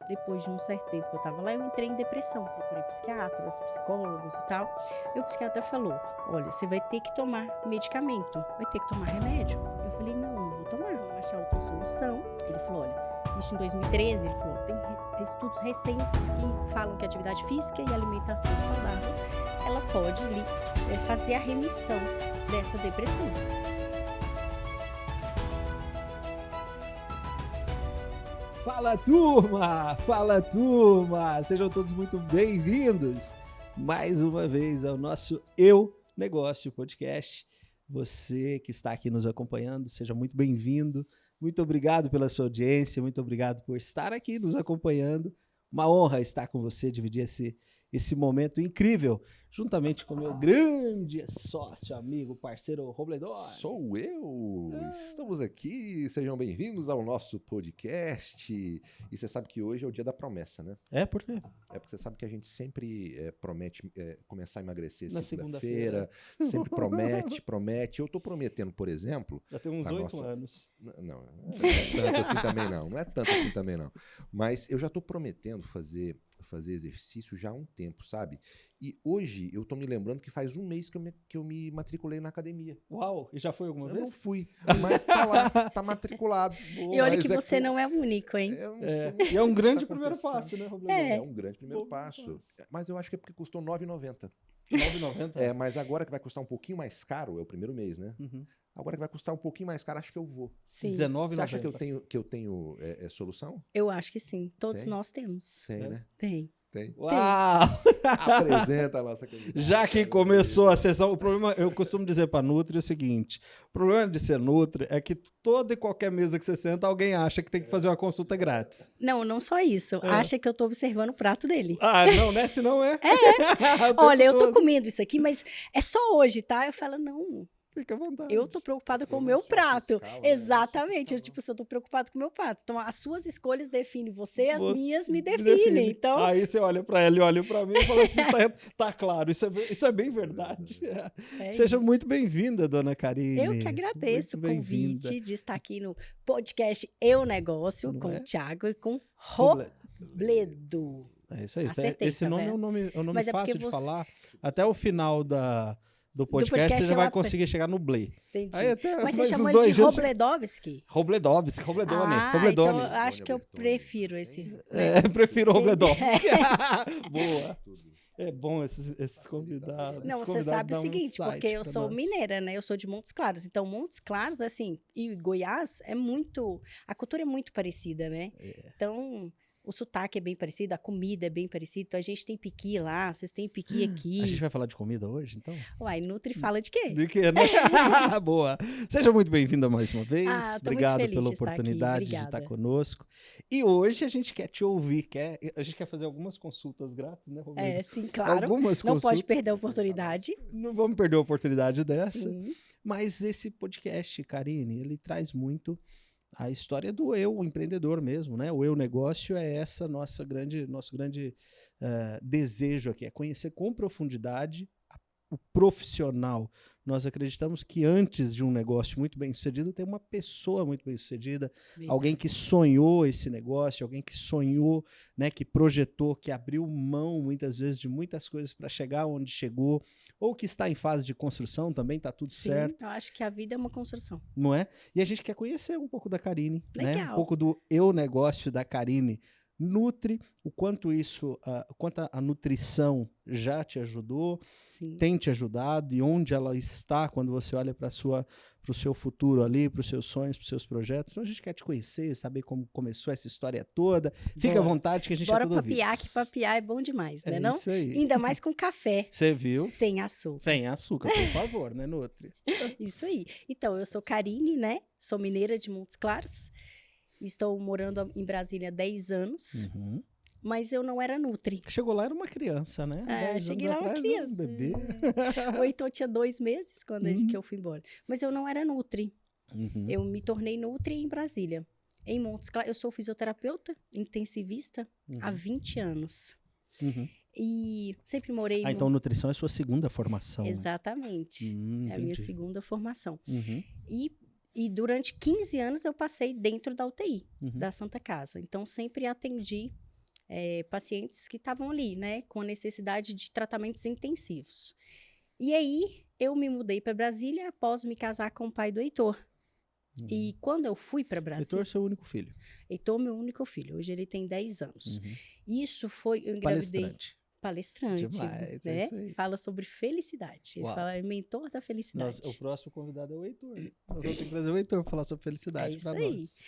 depois de um certo tempo que eu tava lá, eu entrei em depressão. Procurei psiquiatras, psicólogos e tal. E o psiquiatra falou, olha, você vai ter que tomar medicamento, vai ter que tomar remédio. Eu falei, não vou tomar, vamos achar outra solução. Ele falou, olha, isso em 2013, ele falou, tem estudos recentes que falam que a atividade física e alimentação saudável, ela pode fazer a remissão dessa depressão. Fala turma! Fala turma! Sejam todos muito bem-vindos mais uma vez ao nosso Eu Negócio Podcast. Você que está aqui nos acompanhando, seja muito bem-vindo. Muito obrigado pela sua audiência, muito obrigado por estar aqui nos acompanhando. Uma honra estar com você, dividir esse momento incrível, juntamente com meu grande sócio, amigo, parceiro Robledor. Sou eu! Estamos aqui, sejam bem-vindos ao nosso podcast. E você sabe que hoje é o dia da promessa, né? É, por quê? É porque você sabe que a gente sempre promete começar a emagrecer Na segunda-feira. Sempre promete. Eu tô prometendo, por exemplo... Já tem uns 8 anos. Não é tanto assim também não. Não é tanto assim também não. Mas eu já tô prometendo fazer exercício já há um tempo, sabe? E hoje eu tô me lembrando que faz um mês que eu me matriculei na academia. Uau! E já foi alguma vez? Eu não fui, mas tá lá, tá matriculado. E olha que você não é o único, hein? Eu não sei E é um o que grande tá primeiro acontecendo. passo, né, Robledor? É. É um grande primeiro passo. Mas eu acho que é porque custou R$ 9,90. R$9,90? É, mas agora que vai custar um pouquinho mais caro, é o primeiro mês, né? Uhum. Agora que vai custar um pouquinho mais caro, acho que eu vou. Sim. R$19,90. Você acha que eu tenho solução? Eu acho que sim. Todos Tem? nós temos. Tem, né? Tem. Tem. Uau! Apresenta a nossa convidada. Já que começou a sessão, o problema, eu costumo dizer para Nutri o seguinte, o problema de ser Nutri é que toda e qualquer mesa que você senta, alguém acha que tem que fazer uma consulta grátis. Não só isso. Acha que eu tô observando o prato dele. Ah, não, né? Se não é. Olha, eu tô comendo isso aqui, mas é só hoje, tá? Eu falo, não, Fica à vontade. eu tô preocupada com o Eu meu não sou prato. fiscal, né? Exatamente. Eu Eu, não sou tipo, eu tô preocupada com o meu prato. Então, as suas escolhas definem você, as Você minhas me me definem. Então, Aí você olha para ela e olha para mim e fala assim, tá claro, isso é bem verdade. Seja isso. muito bem-vinda, dona Karine. Eu que agradeço o Muito bem-vinda. convite de estar aqui no podcast Eu Negócio, Não com é? o Thiago e com Roble- Robledo. É isso aí. Acertei, Esse tá nome vendo? é um nome Mas é fácil porque de você- falar. Até o final do podcast, podcast você já eu vai aprendo. conseguir chegar no Blé. Entendi. Aí até Mas você mais chamou uns ele de 2 dias- Robledovski? Robledovski, Robledone. Ah, Robledone. então eu acho que eu Bertone. prefiro esse. Prefiro o Robledovski. Boa. Tudo. É bom esses convidados. Não, Esses você convidados sabe o dão um seguinte, porque insight eu pra sou nós. mineira, né? Eu sou de Montes Claros. Então, Montes Claros, assim, e Goiás é muito... A cultura é muito parecida, né? Então, o sotaque é bem parecido, a comida é bem parecida. Então, a gente tem piqui lá, vocês têm piqui aqui. A gente vai falar de comida hoje, então? Uai, Nutri fala de quê? De quê, né? Boa. Seja muito bem-vinda mais uma vez. Ah, tô muito Obrigado feliz pela de estar aqui. oportunidade de Obrigada. estar conosco. E hoje a gente quer te ouvir. A gente quer fazer algumas consultas grátis, né, Roberto? É, sim, claro. Algumas Não consultas. pode perder a oportunidade. Não vamos perder a oportunidade dessa. Sim. Mas esse podcast, Karine, ele traz muito a história do eu, o empreendedor mesmo, né? O eu negócio é essa nosso grande desejo aqui, é conhecer com profundidade o profissional. Nós acreditamos que antes de um negócio muito bem sucedido, tem uma pessoa muito bem sucedida, alguém que sonhou esse negócio, alguém que sonhou, né, que projetou, que abriu mão muitas vezes de muitas coisas para chegar onde chegou, ou que está em fase de construção também, está tudo Sim, certo, eu acho que a vida é uma construção. não é? E a gente quer conhecer um pouco da Karine, né? Legal. Um pouco do eu negócio da Karine. Nutri, o quanto a nutrição já te ajudou, Sim. tem te ajudado e onde ela está quando você olha para o seu futuro ali, para os seus sonhos, para os seus projetos. Então a gente quer te conhecer, saber como começou essa história toda. Fica à Bora. vontade que a gente Bora é todo papiar, ouvidos. que papiar é bom demais, né? Não? Isso aí. Ainda mais com café. Você viu? Sem açúcar. Sem açúcar, por favor, né, Nutri? Isso aí. Então, eu sou Karine, né? Sou mineira de Montes Claros. Estou morando em Brasília há 10 anos. Uhum. Mas eu não era Nutri. Chegou lá, era uma criança, né? 10 cheguei anos lá uma atrás, criança. um bebê. Ou então tinha 2 meses quando que eu fui embora. Mas eu não era Nutri. Uhum. Eu me tornei Nutri em Brasília. Em Montes Claros, eu sou fisioterapeuta intensivista há 20 anos. Uhum. E sempre morei... Então nutrição é sua segunda formação. Exatamente. É a minha Entendi. segunda formação. Uhum. E durante 15 anos eu passei dentro da UTI, Uhum. da Santa Casa. Então, sempre atendi pacientes que estavam ali, né, com a necessidade de tratamentos intensivos. E aí, eu me mudei para Brasília após me casar com o pai do Heitor. E quando eu fui para Brasília... Heitor, seu único filho. Heitor, meu único filho. Hoje ele tem 10 anos. Uhum. Isso foi... Eu engravidei... Palestrante, Demais, né? é isso aí. Fala sobre felicidade. Ele Uau. fala, é mentor da felicidade. O próximo convidado é o Heitor. Nós vamos ter que trazer o Heitor para falar sobre felicidade para nós.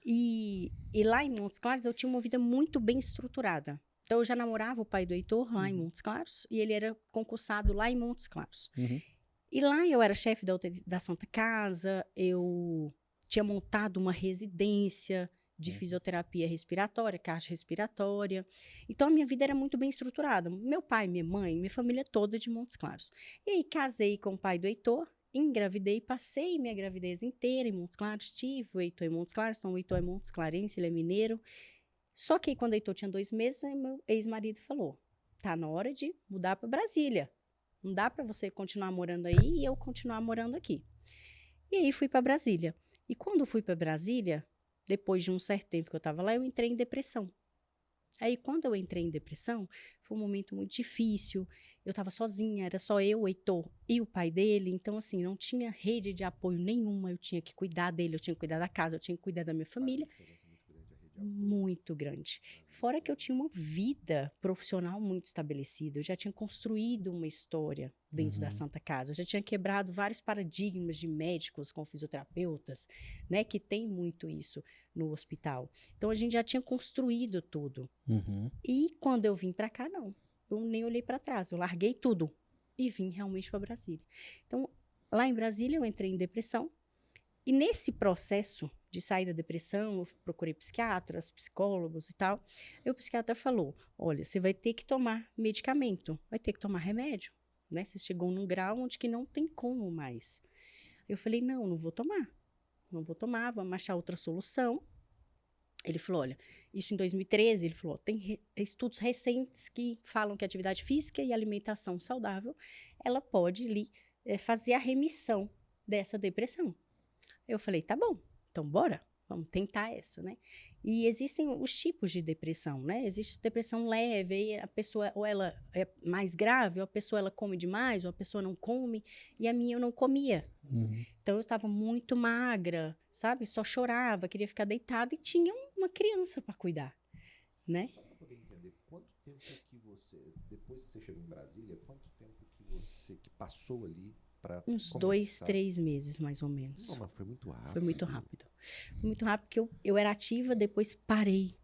E lá em Montes Claros, eu tinha uma vida muito bem estruturada. Então, eu já namorava o pai do Heitor lá em Montes Claros, e ele era concursado lá em Montes Claros. Uhum. E lá eu era chefe da Santa Casa, eu tinha montado uma residência de fisioterapia respiratória, cardiorrespiratória. Então, a minha vida era muito bem estruturada. Meu pai, minha mãe, minha família toda de Montes Claros. E aí, casei com o pai do Heitor, engravidei, passei minha gravidez inteira em Montes Claros, tive o Heitor em Montes Claros, então o Heitor é Montes Clarense, ele é mineiro. Só que aí, quando o Heitor tinha 2 meses, meu ex-marido falou, tá na hora de mudar para Brasília. Não dá para você continuar morando aí e eu continuar morando aqui. E aí, fui para Brasília. E quando fui para Brasília, depois de um certo tempo que eu estava lá, eu entrei em depressão. Aí, quando eu entrei em depressão, foi um momento muito difícil. Eu estava sozinha, era só eu, o Heitor e o pai dele. Então, assim, não tinha rede de apoio nenhuma. Eu tinha que cuidar dele, eu tinha que cuidar da casa, eu tinha que cuidar da minha família. Muito grande. Fora que eu tinha uma vida profissional muito estabelecida. Eu já tinha construído uma história dentro da Santa Casa. Eu já tinha quebrado vários paradigmas de médicos com fisioterapeutas, né? Que tem muito isso no hospital. Então, a gente já tinha construído tudo. E quando eu vim para cá, não. Eu nem olhei para trás. Eu larguei tudo e vim realmente para Brasília. Então, lá em Brasília, eu entrei em depressão. E nesse processo de sair da depressão, eu procurei psiquiatras, psicólogos e tal. E o psiquiatra falou, olha, você vai ter que tomar medicamento, vai ter que tomar remédio, né? Você chegou num grau onde que não tem como mais. Eu falei, não vou tomar. Não vou tomar, vamos achar outra solução. Ele falou, olha, isso em 2013, ele falou, tem estudos recentes que falam que a atividade física e alimentação saudável, ela pode fazer a remissão dessa depressão. Eu falei, tá bom, então bora, vamos tentar essa, né? E existem os tipos de depressão, né? Existe depressão leve, aí a pessoa, ou ela é mais grave, ou a pessoa ela come demais, ou a pessoa não come, e a minha eu não comia. Então eu estava muito magra, sabe? Só chorava, queria ficar deitada e tinha uma criança para cuidar, né? Só para poder entender, quanto tempo que você, depois que você chegou em Brasília, quanto tempo que você passou ali? Uns 2, 3 meses, mais ou menos. Não, mas foi muito rápido. Foi muito rápido. Foi muito rápido porque eu era ativa, depois parei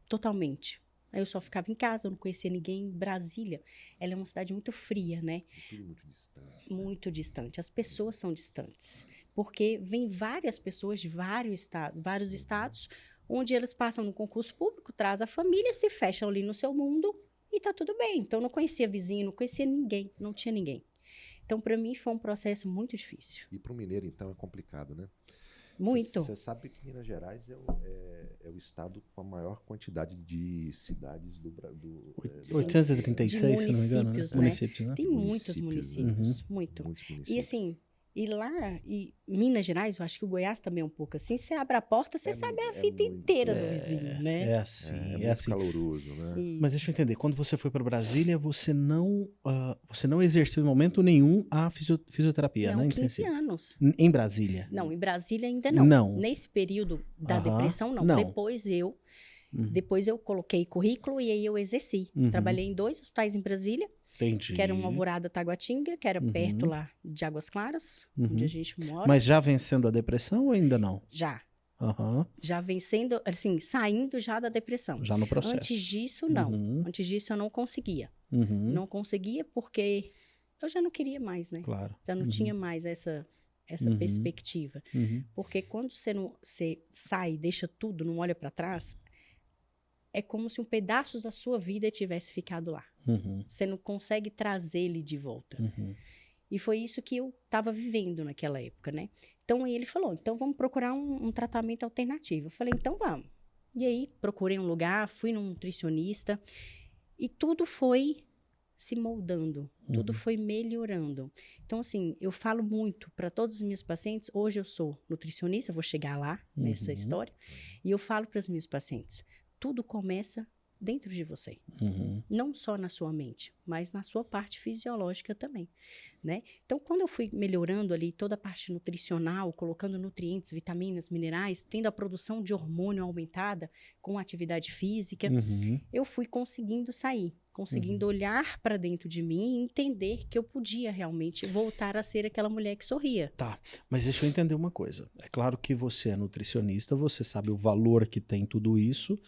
totalmente. Aí eu só ficava em casa, eu não conhecia ninguém. Brasília, ela é uma cidade muito fria, né? Tudo muito distante. Muito distante. As pessoas são distantes. Porque vem várias pessoas de vários estados, onde eles passam no concurso público, traz a família, se fecham ali no seu mundo e tá tudo bem. Então, eu não conhecia vizinho, não conhecia ninguém, não tinha ninguém. Então, para mim, foi um processo muito difícil. E para o mineiro, então, é complicado, né? Muito. Você sabe que Minas Gerais é o estado com a maior quantidade de cidades do Brasil. 836, se não me engano, né? Municípios, Municípios, né? Tem muitos municípios, muito. Muitos municípios. E assim, e lá, em Minas Gerais, eu acho que o Goiás também é um pouco assim, você abre a porta, você sabe a vida inteira do vizinho, né? É assim, muito assim. caloroso, né? Mas deixa eu entender, quando você foi para Brasília, você não exerceu em momento nenhum a fisioterapia, Não, né? 15 anos. Em Brasília? Não, em Brasília ainda não. Não. Nesse período da depressão, não. Não. Depois eu coloquei currículo e aí eu exerci. Trabalhei em 2 hospitais em Brasília. Entendi. Que era um Alvorada Taguatinga, que era perto lá de Águas Claras, onde a gente mora. Mas já vencendo a depressão ou ainda não? Já. Aham. Já vencendo, assim, saindo já da depressão. Já no processo. Antes disso, não. Antes disso, eu não conseguia. Não conseguia porque eu já não queria mais, né? Claro. Já não tinha mais essa perspectiva. Porque quando você sai, deixa tudo, não olha para trás, é como se um pedaço da sua vida tivesse ficado lá. Você não consegue trazer ele de volta. E foi isso que eu estava vivendo naquela época, né? Então, ele falou, então vamos procurar um tratamento alternativo. Eu falei, então vamos. E aí, procurei um lugar, fui num nutricionista e tudo foi se moldando, tudo foi melhorando. Então, assim, eu falo muito para todos os meus pacientes, hoje eu sou nutricionista, vou chegar lá nessa história, e eu falo para os meus pacientes, tudo começa dentro de você. Uhum. Não só na sua mente, mas na sua parte fisiológica também, né? Então, quando eu fui melhorando ali toda a parte nutricional, colocando nutrientes, vitaminas, minerais, tendo a produção de hormônio aumentada com atividade física, Uhum. eu fui conseguindo sair, conseguindo olhar para dentro de mim e entender que eu podia realmente voltar a ser aquela mulher que sorria. Tá, mas deixa eu entender uma coisa. É claro que você é nutricionista, você sabe o valor que tem tudo isso.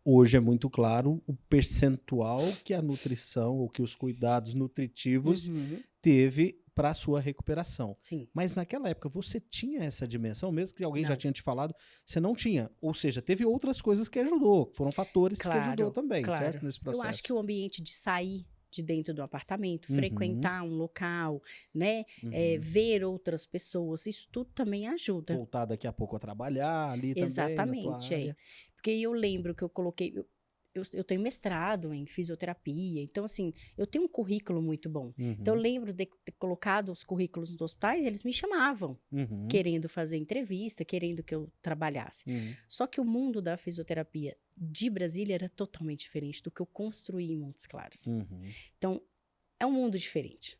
Hoje é muito claro o percentual que a nutrição ou que os cuidados nutritivos teve para a sua recuperação. Sim. Mas naquela época você tinha essa dimensão, mesmo que alguém já Não. tinha te falado, você não tinha. Ou seja, teve outras coisas que ajudou, foram fatores que Claro, ajudou também, claro. certo? Nesse processo. Eu acho que o ambiente de sair de dentro do apartamento, Uhum. frequentar um local, né? Ver outras pessoas, isso tudo também ajuda. Voltar daqui a pouco a trabalhar ali também, na tua Exatamente, área. Porque eu lembro que eu coloquei... Eu tenho mestrado em fisioterapia, então, assim, eu tenho um currículo muito bom. Uhum. Então, eu lembro de ter colocado os currículos nos hospitais, eles me chamavam, Uhum. querendo fazer entrevista, querendo que eu trabalhasse. Uhum. Só que o mundo da fisioterapia de Brasília era totalmente diferente do que eu construí em Montes Claros. Uhum. Então, é um mundo diferente.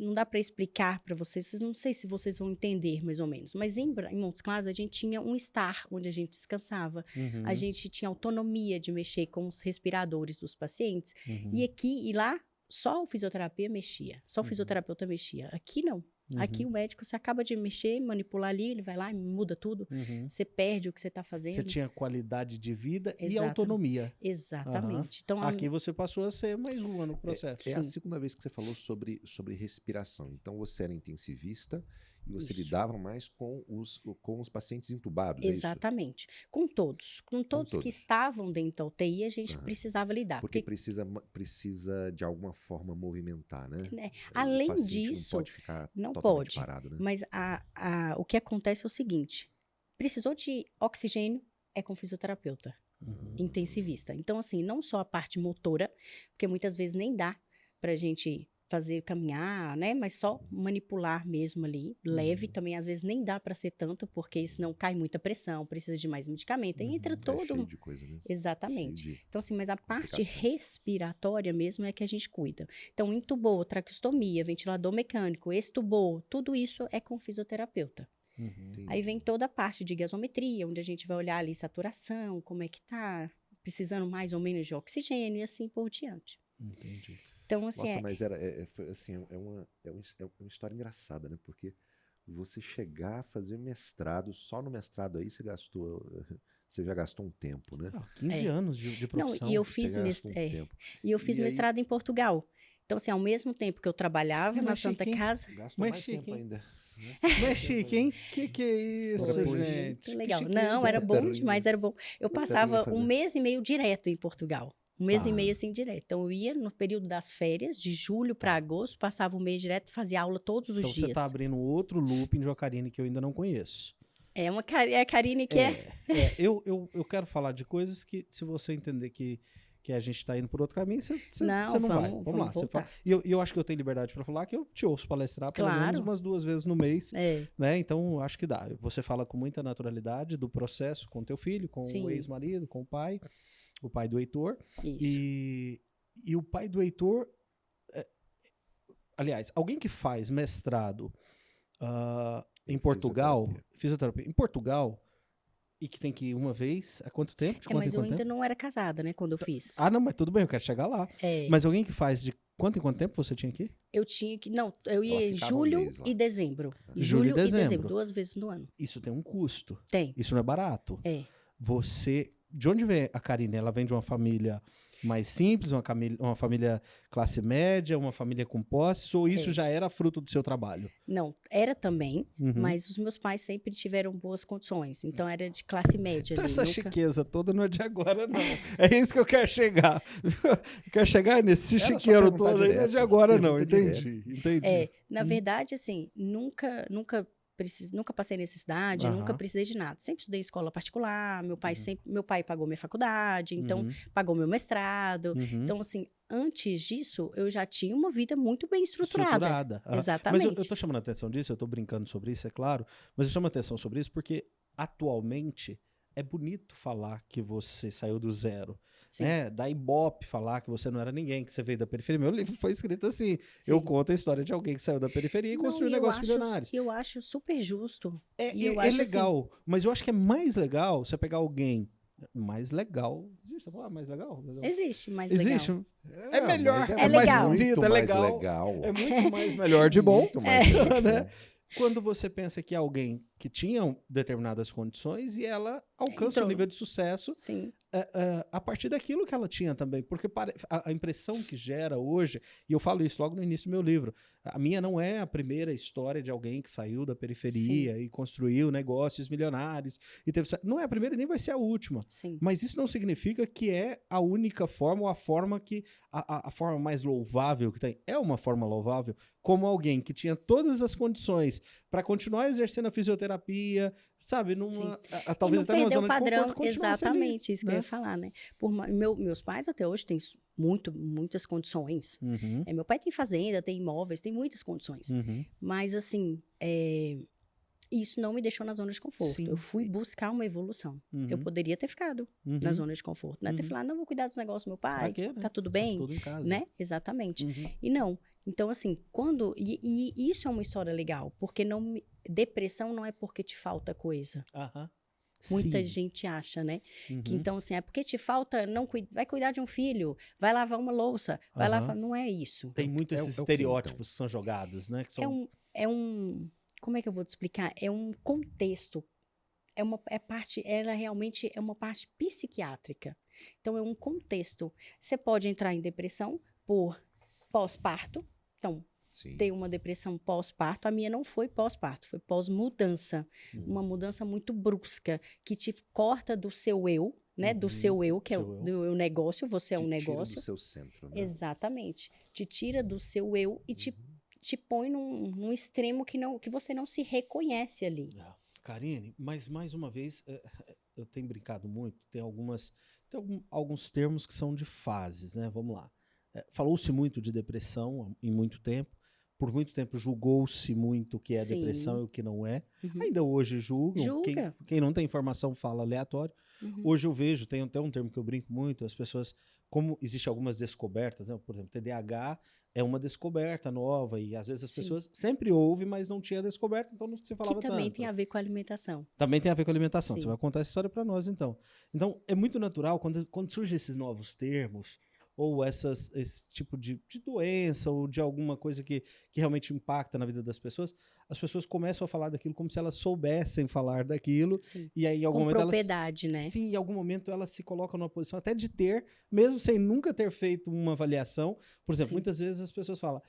Não dá para explicar para vocês, não sei se vocês vão entender mais ou menos, mas em Montes Claros a gente tinha um estar onde a gente descansava, Uhum. a gente tinha autonomia de mexer com os respiradores dos pacientes, Uhum. e lá só o fisioterapia mexia, só o fisioterapeuta mexia. Aqui não. Uhum. Aqui o médico, você acaba de mexer, manipular ali, ele vai lá e muda tudo. Uhum. Você perde o que você está fazendo. Você tinha qualidade de vida e Exatamente. autonomia. Exatamente. Então, Aqui você passou a ser mais uma no processo. É a Sim. segunda vez que você falou sobre respiração. Então você era intensivista e você Isso. lidava mais com os pacientes intubados, é isso? Exatamente. Com todos que todos. estavam dentro da UTI, a gente Aham. precisava lidar. Porque precisa de alguma forma movimentar, né? Né, O além paciente disso, não pode ficar não totalmente pode. parado, né? Mas o que acontece é o seguinte: precisou de oxigênio, é com fisioterapeuta, Uhum. intensivista. Então, assim, não só a parte motora, porque muitas vezes nem dá pra gente fazer caminhar, né? Mas só manipular mesmo ali, leve também, às vezes nem dá pra ser tanto, porque senão cai muita pressão, precisa de mais medicamento, aí entra É todo... cheio de coisa, né? Exatamente. Cheio de Então, assim, mas a parte complicações. respiratória mesmo é que a gente cuida. Então, entubou, traqueostomia, ventilador mecânico, extubou, tudo isso é com fisioterapeuta. Uhum. Entendi. Aí vem toda a parte de gasometria, onde a gente vai olhar ali saturação, como é que tá, precisando mais ou menos de oxigênio e assim por diante. Entendi. Então, assim, Nossa, mas foi assim, é uma história engraçada, né? Porque você chegar a fazer mestrado, só no mestrado aí você já gastou um tempo, né? 15 anos de não, profissão. e eu Você fiz, gastou um tempo. fiz E aí- mestrado em Portugal. Então, assim, ao mesmo tempo que eu trabalhava Que na mais Santa chique, hein? Casa, Gastou Mas mais chique, tempo hein? ainda. Mas chique, hein? Que é isso, Foi gente? muito Que legal. chiqueza. Não, era bom Terrível. demais, era bom. Eu passava fazer. um mês e meio direto em Portugal. Um mês Tá. e meio assim direto. Então, eu ia no período das férias, de julho para agosto, passava um mês direto, fazia aula todos os Então dias. você tá abrindo outro looping de uma Karine que eu ainda não conheço. É a Karine que Eu quero falar de coisas que, se você entender que a gente tá indo por outro caminho, você Não, não vai. vamos Vamos lá. Você voltar. fala. E eu acho que eu tenho liberdade para falar que eu te ouço palestrar pelo Claro. menos umas 2 vezes no mês. É, Né? Então, acho que dá. Você fala com muita naturalidade do processo com teu filho, com Sim. o ex-marido, com o pai do Heitor. isso. E o pai do Heitor... aliás, alguém que faz mestrado em Em Portugal, fisioterapia, em Portugal, e que tem que ir uma vez, há quanto tempo? De quanto Mas em eu quanto ainda tempo? não era casada, né, quando eu fiz. Ah, não, mas tudo bem, eu quero chegar lá. É, Mas alguém que faz de quanto em quanto tempo você tinha que ir? eu tinha que... Não, eu ia Ela em ficava um julho mês lá. e dezembro. Julho e dezembro. 2 vezes no ano. Isso tem um custo. Tem. Isso não é barato. É. Você... De onde vem a Karine? Ela vem de uma família mais simples, uma família classe média, uma família com posses, ou isso É. já era fruto do seu trabalho? Não, era também, Uhum. mas os meus pais sempre tiveram boas condições. Então, era de classe média Então ali. essa nunca... chiqueza toda não é de agora, não. É isso que eu quero chegar. Eu quero chegar nesse Era só chiqueiro perguntar todo aí, não é direto, de agora, não. pergunta Entendi, entendi. É, na verdade, assim, nunca passei necessidade, nunca Aham. precisei de nada. Sempre estudei em escola particular, meu pai pagou minha faculdade, então Uhum, pagou meu mestrado. uhum. Então, assim, antes disso, eu já tinha uma vida muito bem estruturada. Aham. Mas Exatamente. eu tô chamando a atenção disso, eu tô brincando sobre isso, é claro, mas eu chamo a atenção sobre isso porque atualmente é bonito falar que você saiu do zero. Sim. né? Da Ibope falar que você não era ninguém, que você veio da periferia. Meu livro foi escrito assim. Sim. Eu conto a história de alguém que saiu da periferia e construiu negócios milionários. Eu acho super justo. É legal, mas eu acho que é mais legal você pegar alguém mais legal. Existe? Você fala mais legal? Existe mais Existe. legal. É melhor, mas é mais legal. bonito, muito é mais legal. legal. É muito mais melhor de bom. Muito mais legal. né? Quando você pensa que alguém que tinha determinadas condições e ela alcança um nível de sucesso Sim. a partir daquilo que ela tinha também. Porque a impressão que gera hoje, e eu falo isso logo no início do meu livro, a minha não é a primeira história de alguém que saiu da periferia Sim. e construiu negócios milionários. Não é a primeira e nem vai ser a última. Sim. Mas isso não significa que é a única forma ou a forma que a forma mais louvável que tem. É uma forma louvável, como alguém que tinha todas as condições para continuar exercendo a fisioterapia, sabe? Talvez até numa zona de conforto, continuasse ali, exatamente, isso que eu né? ia falar, né? Meus pais até hoje têm muitas condições. Uhum, Meu pai tem fazenda, tem imóveis, tem muitas condições. uhum. Mas, assim, isso não me deixou na zona de conforto. Sim. Eu fui buscar uma evolução. Uhum. Eu poderia ter ficado na zona de conforto, né? Ter Uhum. falado, não, vou cuidar dos negócios do meu pai, Pra quê, né? tá tudo bem, Tudo em casa. né? Exatamente. Uhum. E não. Então, assim, e isso é uma história legal, porque depressão não é porque te falta coisa. Aham. Muita Sim. gente acha, né? Uhum. Que então, assim, é porque te falta, vai cuidar de um filho, vai lavar uma louça, vai Aham. lavar. Não é isso. Tem muito É o esses quê, estereótipos que são jogados, né? Que são... Como é que eu vou te explicar? É um contexto. Ela realmente é uma parte psiquiátrica. Então, é um contexto. Você pode entrar em depressão por pós-parto. Então, Sim. ter uma depressão pós-parto. A minha não foi pós-parto, foi pós-mudança. Uma mudança muito brusca, que te corta do seu eu, né? Do seu eu, que é Seu eu. do eu negócio, você é um Te tira negócio. do seu centro, né? Exatamente. Te tira do seu eu e te põe num extremo que você não se reconhece ali. Karine, mas mais uma vez, eu tenho brincado muito, tem alguns termos que são de fases, né? Vamos lá. Falou-se muito de depressão em muito tempo. Por muito tempo julgou-se muito o que é Sim. depressão e o que não é. Uhum. Ainda hoje julgam. Julga. Quem não tem informação fala aleatório. Uhum. Hoje eu vejo, tem até um termo que eu brinco muito, as pessoas, como existem algumas descobertas, né? Por exemplo, TDAH é uma descoberta nova e às vezes as Sim. pessoas sempre ouvem, mas não tinha descoberta, então não se falava Que também tanto. tem a ver com a alimentação. Também tem a ver com a alimentação. Sim. Você vai contar essa história para nós, então. Então, é muito natural, quando surgem esses novos termos, ou esse tipo de doença, ou de alguma coisa que realmente impacta na vida das pessoas, as pessoas começam a falar daquilo como se elas soubessem falar daquilo. Sim. E aí, em algum Com momento, propriedade, né? Sim, em algum momento elas se colocam numa posição até de ter, mesmo sem nunca ter feito uma avaliação. Por exemplo, Sim. muitas vezes as pessoas falam,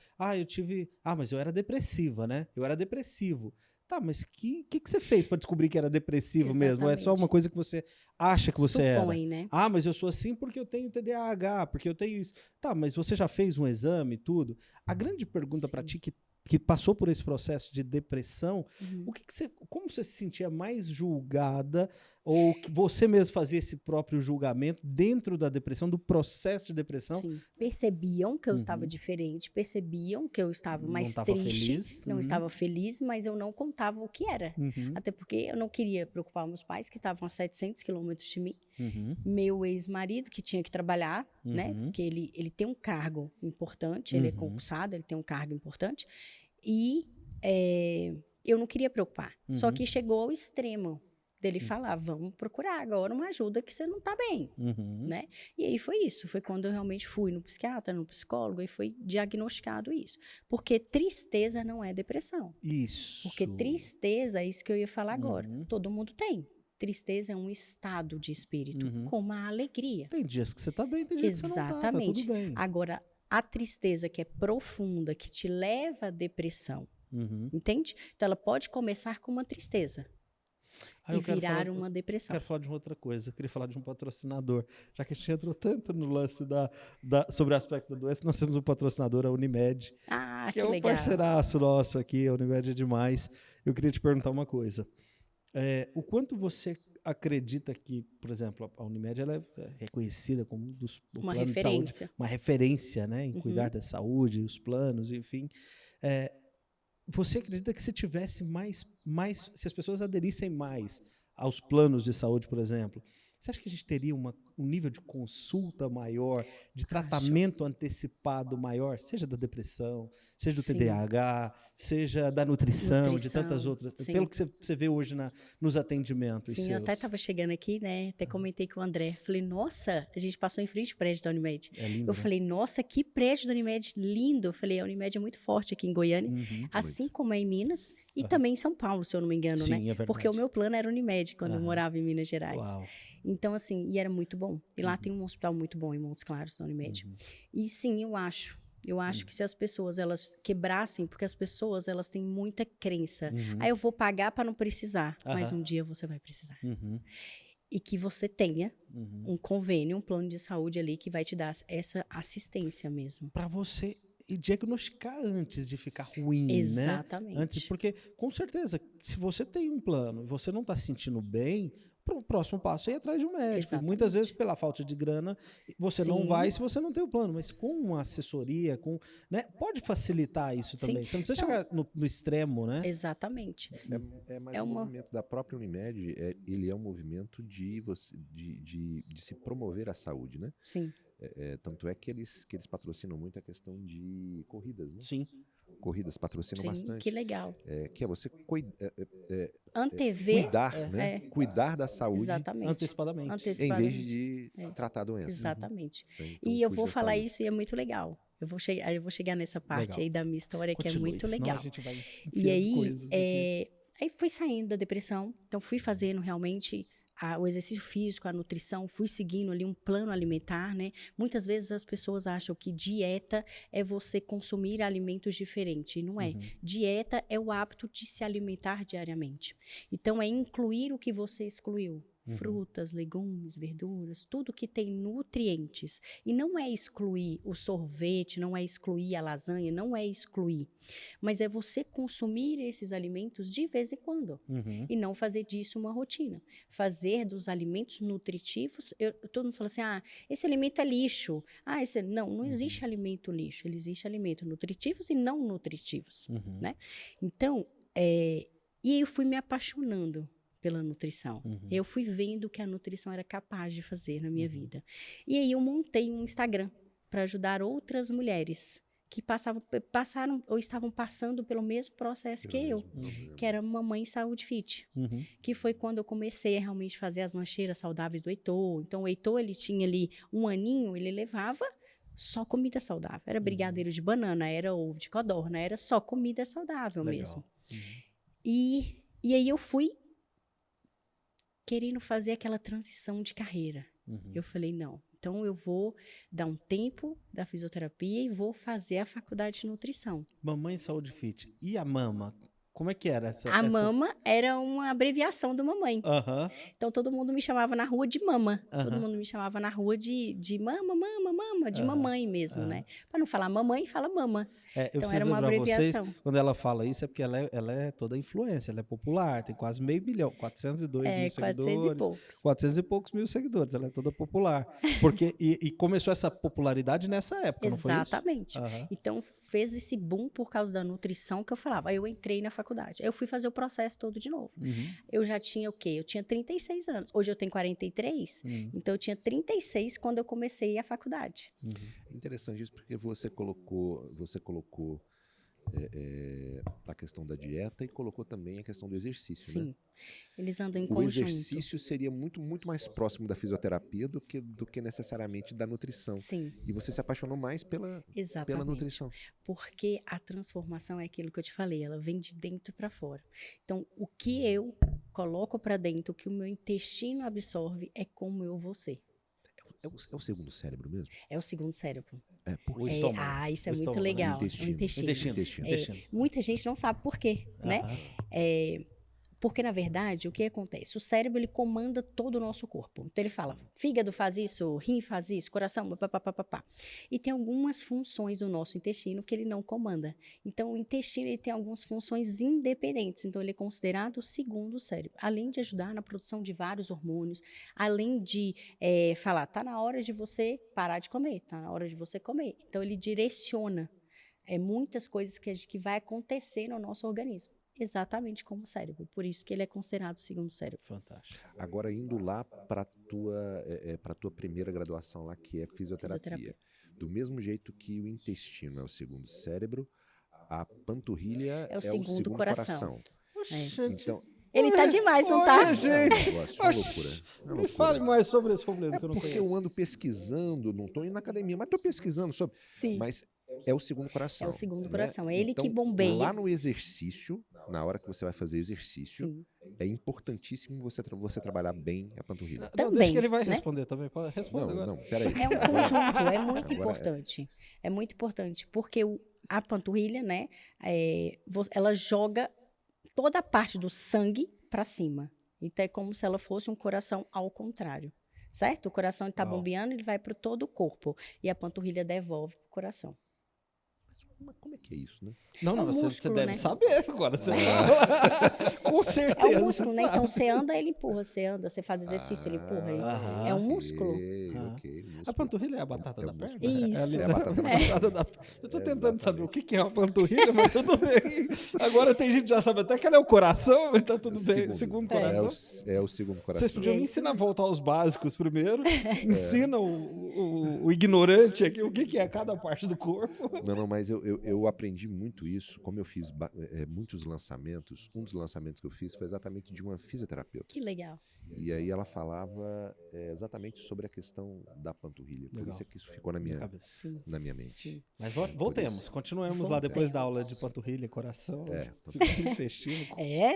mas eu era depressiva, né? Eu era depressivo. Tá, mas que você fez para descobrir que era depressivo mesmo? Ou é só Exatamente. uma coisa que você acha que você Supõe, era? né? Ah, mas eu sou assim porque eu tenho TDAH, porque eu tenho isso. Tá, mas você já fez um exame e tudo? A grande pergunta para Sim. ti que passou por esse processo de depressão, Uhum. como você se sentia mais julgada ou que você mesmo fazia esse próprio julgamento dentro da depressão, do processo de depressão? Sim. Percebiam que eu Uhum. estava diferente, percebiam que eu estava Não mais estava triste, feliz. não Uhum. estava feliz, mas eu não contava o que era. Uhum. Até porque eu não queria preocupar meus pais, que estavam a 700 quilômetros de mim. Uhum. Meu ex-marido, que tinha que trabalhar, né? Uhum. Porque ele tem um cargo importante, ele é Uhum. concursado, ele tem um cargo importante. E eu não queria preocupar. Só Uhum. que chegou ao extremo dele falar, vamos procurar agora uma ajuda que você não tá bem, Uhum. né? E aí foi isso, foi quando eu realmente fui no psiquiatra, no psicólogo, e foi diagnosticado isso. Porque tristeza não é depressão. Isso. Porque tristeza, é isso que eu ia falar agora, Uhum. todo mundo tem. Tristeza é um estado de espírito, Uhum. como a alegria. Tem dias que você tá bem, tem dias que você não tá Exatamente. tudo bem. Agora, a tristeza que é profunda, que te leva à depressão, Uhum. entende? Então, ela pode começar com uma tristeza Ah, e eu quero virar falar- uma depressão. Quero falar de uma outra coisa. Eu queria falar de um patrocinador. Já que a gente entrou tanto no lance sobre o aspecto da doença, nós temos um patrocinador, a Unimed, Ah, que que é um legal. parceiraço nosso aqui. A Unimed é demais. Eu queria te perguntar uma coisa. O quanto você acredita que, por exemplo, a Unimed ela é reconhecida como um dos o Uma plano de saúde, referência. uma referência, né, em Uhum. cuidar da saúde, os planos, enfim. Você acredita que se tivesse se as pessoas aderissem mais aos planos de saúde, por exemplo, você acha que a gente teria um nível de consulta maior, de tratamento antecipado maior, seja da depressão, seja do Sim. TDAH, seja da nutrição, de tantas Nutrição, outras. sim. Pelo que você vê hoje nos atendimentos Sim, eu até seus. estava chegando aqui, né? Até comentei com o André. Falei, nossa, a gente passou em frente ao prédio da Unimed. É lindo, Eu né? falei, nossa, que prédio da Unimed lindo. Eu falei, a Unimed é muito forte aqui em Goiânia, assim como é em Minas e também em São Paulo, se eu não me engano, Sim, né? é verdade. Porque o meu plano era Unimed quando eu morava em Minas Gerais. Uau. Então, assim, e era muito bom. E lá tem um hospital muito bom em Montes Claros, da Unimed. E sim, eu acho que se as pessoas elas quebrassem, porque as pessoas elas têm muita crença. Aí eu vou pagar para não precisar, mas um dia você vai precisar. E que você tenha um convênio, um plano de saúde ali que vai te dar essa assistência mesmo. Para você diagnosticar antes de ficar ruim, Exatamente. né? Antes, porque, com certeza, se você tem um plano e você não está se sentindo bem, o próximo passo é ir atrás de um médico. Exatamente. Muitas vezes, pela falta de grana, você não Sim. vai se você não tem o plano. Mas com uma assessoria, né, pode facilitar isso também. Você não precisa chegar no extremo, né? Exatamente. Mas o movimento da própria Unimed, ele é um movimento de se promover a saúde, né? Sim. Tanto é que eles patrocinam muito a questão de corridas, né? Sim. Corridas patrocinam bastante. Que legal. Que é você Antever. cuidar, né? Cuidar da saúde. Exatamente. Antecipadamente. Em vez de tratar a doença. Exatamente. Então, E eu cuide vou da falar saúde. isso e é muito legal. Eu vou chegar nessa parte Legal. aí da minha história que é Continue, muito senão legal. a gente vai E enfiando aí, coisas aqui. aí fui saindo da depressão, então fui fazendo realmente o exercício físico, a nutrição, fui seguindo ali um plano alimentar, né? Muitas vezes as pessoas acham que dieta é você consumir alimentos diferentes, e não é. Dieta é o hábito de se alimentar diariamente. Então, é incluir o que você excluiu. Frutas, legumes, verduras, tudo que tem nutrientes. E não é excluir o sorvete, não é excluir a lasanha, não é excluir. Mas é você consumir esses alimentos de vez em quando. E não fazer disso uma rotina. Fazer dos alimentos nutritivos... todo mundo fala assim, esse alimento é lixo. Não existe alimento lixo. Existe alimento nutritivos e não nutritivos. Né? Então, e aí eu fui me apaixonando pela nutrição. Eu fui vendo o que a nutrição era capaz de fazer na minha vida. E aí eu montei um Instagram para ajudar outras mulheres que passaram ou estavam passando pelo mesmo processo que eu, que era Mamãe Saúde Fit, que foi quando eu comecei a realmente fazer as lancheiras saudáveis do Heitor. Então o Heitor, ele tinha ali 1 aninho, ele levava só comida saudável. Era brigadeiro de banana, era ovo de codorna, era só comida saudável mesmo. E aí eu fui querendo fazer aquela transição de carreira. Eu falei, não, então eu vou dar um tempo da fisioterapia e vou fazer a faculdade de nutrição. Mamãe Saúde Fit. E a mama? Como é que era essa? A mama era uma abreviação do mamãe. Então todo mundo me chamava na rua de mama. Todo mundo me chamava na rua de mama, de mamãe mesmo, né? Para não falar mamãe, fala mama. Então era uma abreviação. Vocês, quando ela fala isso é porque ela é toda influência, ela é popular, tem quase 500 mil, 402 mil seguidores. 400 e poucos mil seguidores, ela é toda popular. Porque, e começou essa popularidade nessa época, não foi isso? Exatamente. Então fez esse boom por causa da nutrição que eu falava. Aí eu entrei na faculdade. Aí eu fui fazer o processo todo de novo. Eu já tinha o quê? Eu tinha 36 anos. Hoje eu tenho 43. Então eu tinha 36 quando eu comecei a faculdade. Interessante isso, porque você colocou a questão da dieta e colocou também a questão do exercício, Sim. né? Eles andam em O conjunto. exercício seria muito, muito mais próximo da fisioterapia do que necessariamente da nutrição. Sim. E você se apaixonou mais pela nutrição. Porque a transformação é aquilo que eu te falei, ela vem de dentro para fora. Então, o que eu coloco para dentro, o que o meu intestino absorve, é como eu vou ser. É o segundo cérebro mesmo? É o segundo cérebro. O estômago. Isso é muito estômago, legal. O intestino. Muita gente não sabe por quê, né? Porque, na verdade, o que acontece? O cérebro, ele comanda todo o nosso corpo. Então, ele fala, fígado faz isso, rim faz isso, coração, papapá. E tem algumas funções do nosso intestino que ele não comanda. Então, o intestino, ele tem algumas funções independentes. Então, ele é considerado o segundo cérebro. Além de ajudar na produção de vários hormônios, além de falar, tá na hora de você parar de comer, tá na hora de você comer. Então, ele direciona muitas coisas que vai acontecer no nosso organismo. exatamente como o cérebro. Por isso que ele é considerado o segundo cérebro. Fantástico. Agora, indo lá para a tua primeira graduação lá, que é fisioterapia. Do mesmo jeito que o intestino é o segundo cérebro, a panturrilha É o segundo coração. Então, Ele tá demais, não tá? Olha, gente. é um negócio, uma loucura. É uma Me loucura. fale mais sobre esse problema É que eu não porque conheço. eu ando pesquisando, não estou indo na academia, mas estou pesquisando sobre. Sim. Mas é o segundo coração. É o segundo né? coração. É ele Então, que bombeia. Lá no exercício, na hora que você vai fazer exercício, Sim. é importantíssimo você trabalhar bem a panturrilha. Não, Também, deixa que ele vai né? responder também. Responda agora. Não, peraí. É um conjunto, é muito Agora importante. É muito importante, porque a panturrilha, né, ela joga toda a parte do sangue para cima. Então, é como se ela fosse um coração ao contrário, certo? O coração está Uau. bombeando, ele vai para todo o corpo. E a panturrilha devolve para o coração. Mas como é que é isso, né? Não, É um você músculo, deve né? saber agora. Você fala. Com É certeza. um músculo, você né? sabe. Então, você anda, ele empurra. Você anda, você faz exercício, ele empurra. Aham. É um músculo. Ok, A músculo. panturrilha é a batata É da o perna? músculo. Isso. ali, É a né? batata da Batata da perna. Eu tô É, tentando saber o exatamente. que é uma panturrilha, mas tudo bem. Agora tem gente que já sabe até que ela é o coração, mas tá tudo bem. Segundo coração. É o segundo Vocês coração. podiam me É isso ensinar a voltar aos básicos primeiro. Ensina o ignorante aqui o que é cada parte do corpo. Não, mas eu aprendi muito isso, como eu fiz muitos lançamentos. Um dos lançamentos que eu fiz foi exatamente de uma fisioterapeuta. Que legal. E aí ela falava exatamente sobre a questão da panturrilha. Por Legal. isso é que isso ficou na minha Sim, mente. sim. Mas voltemos, continuemos lá depois da aula de panturrilha, coração, segundo intestino.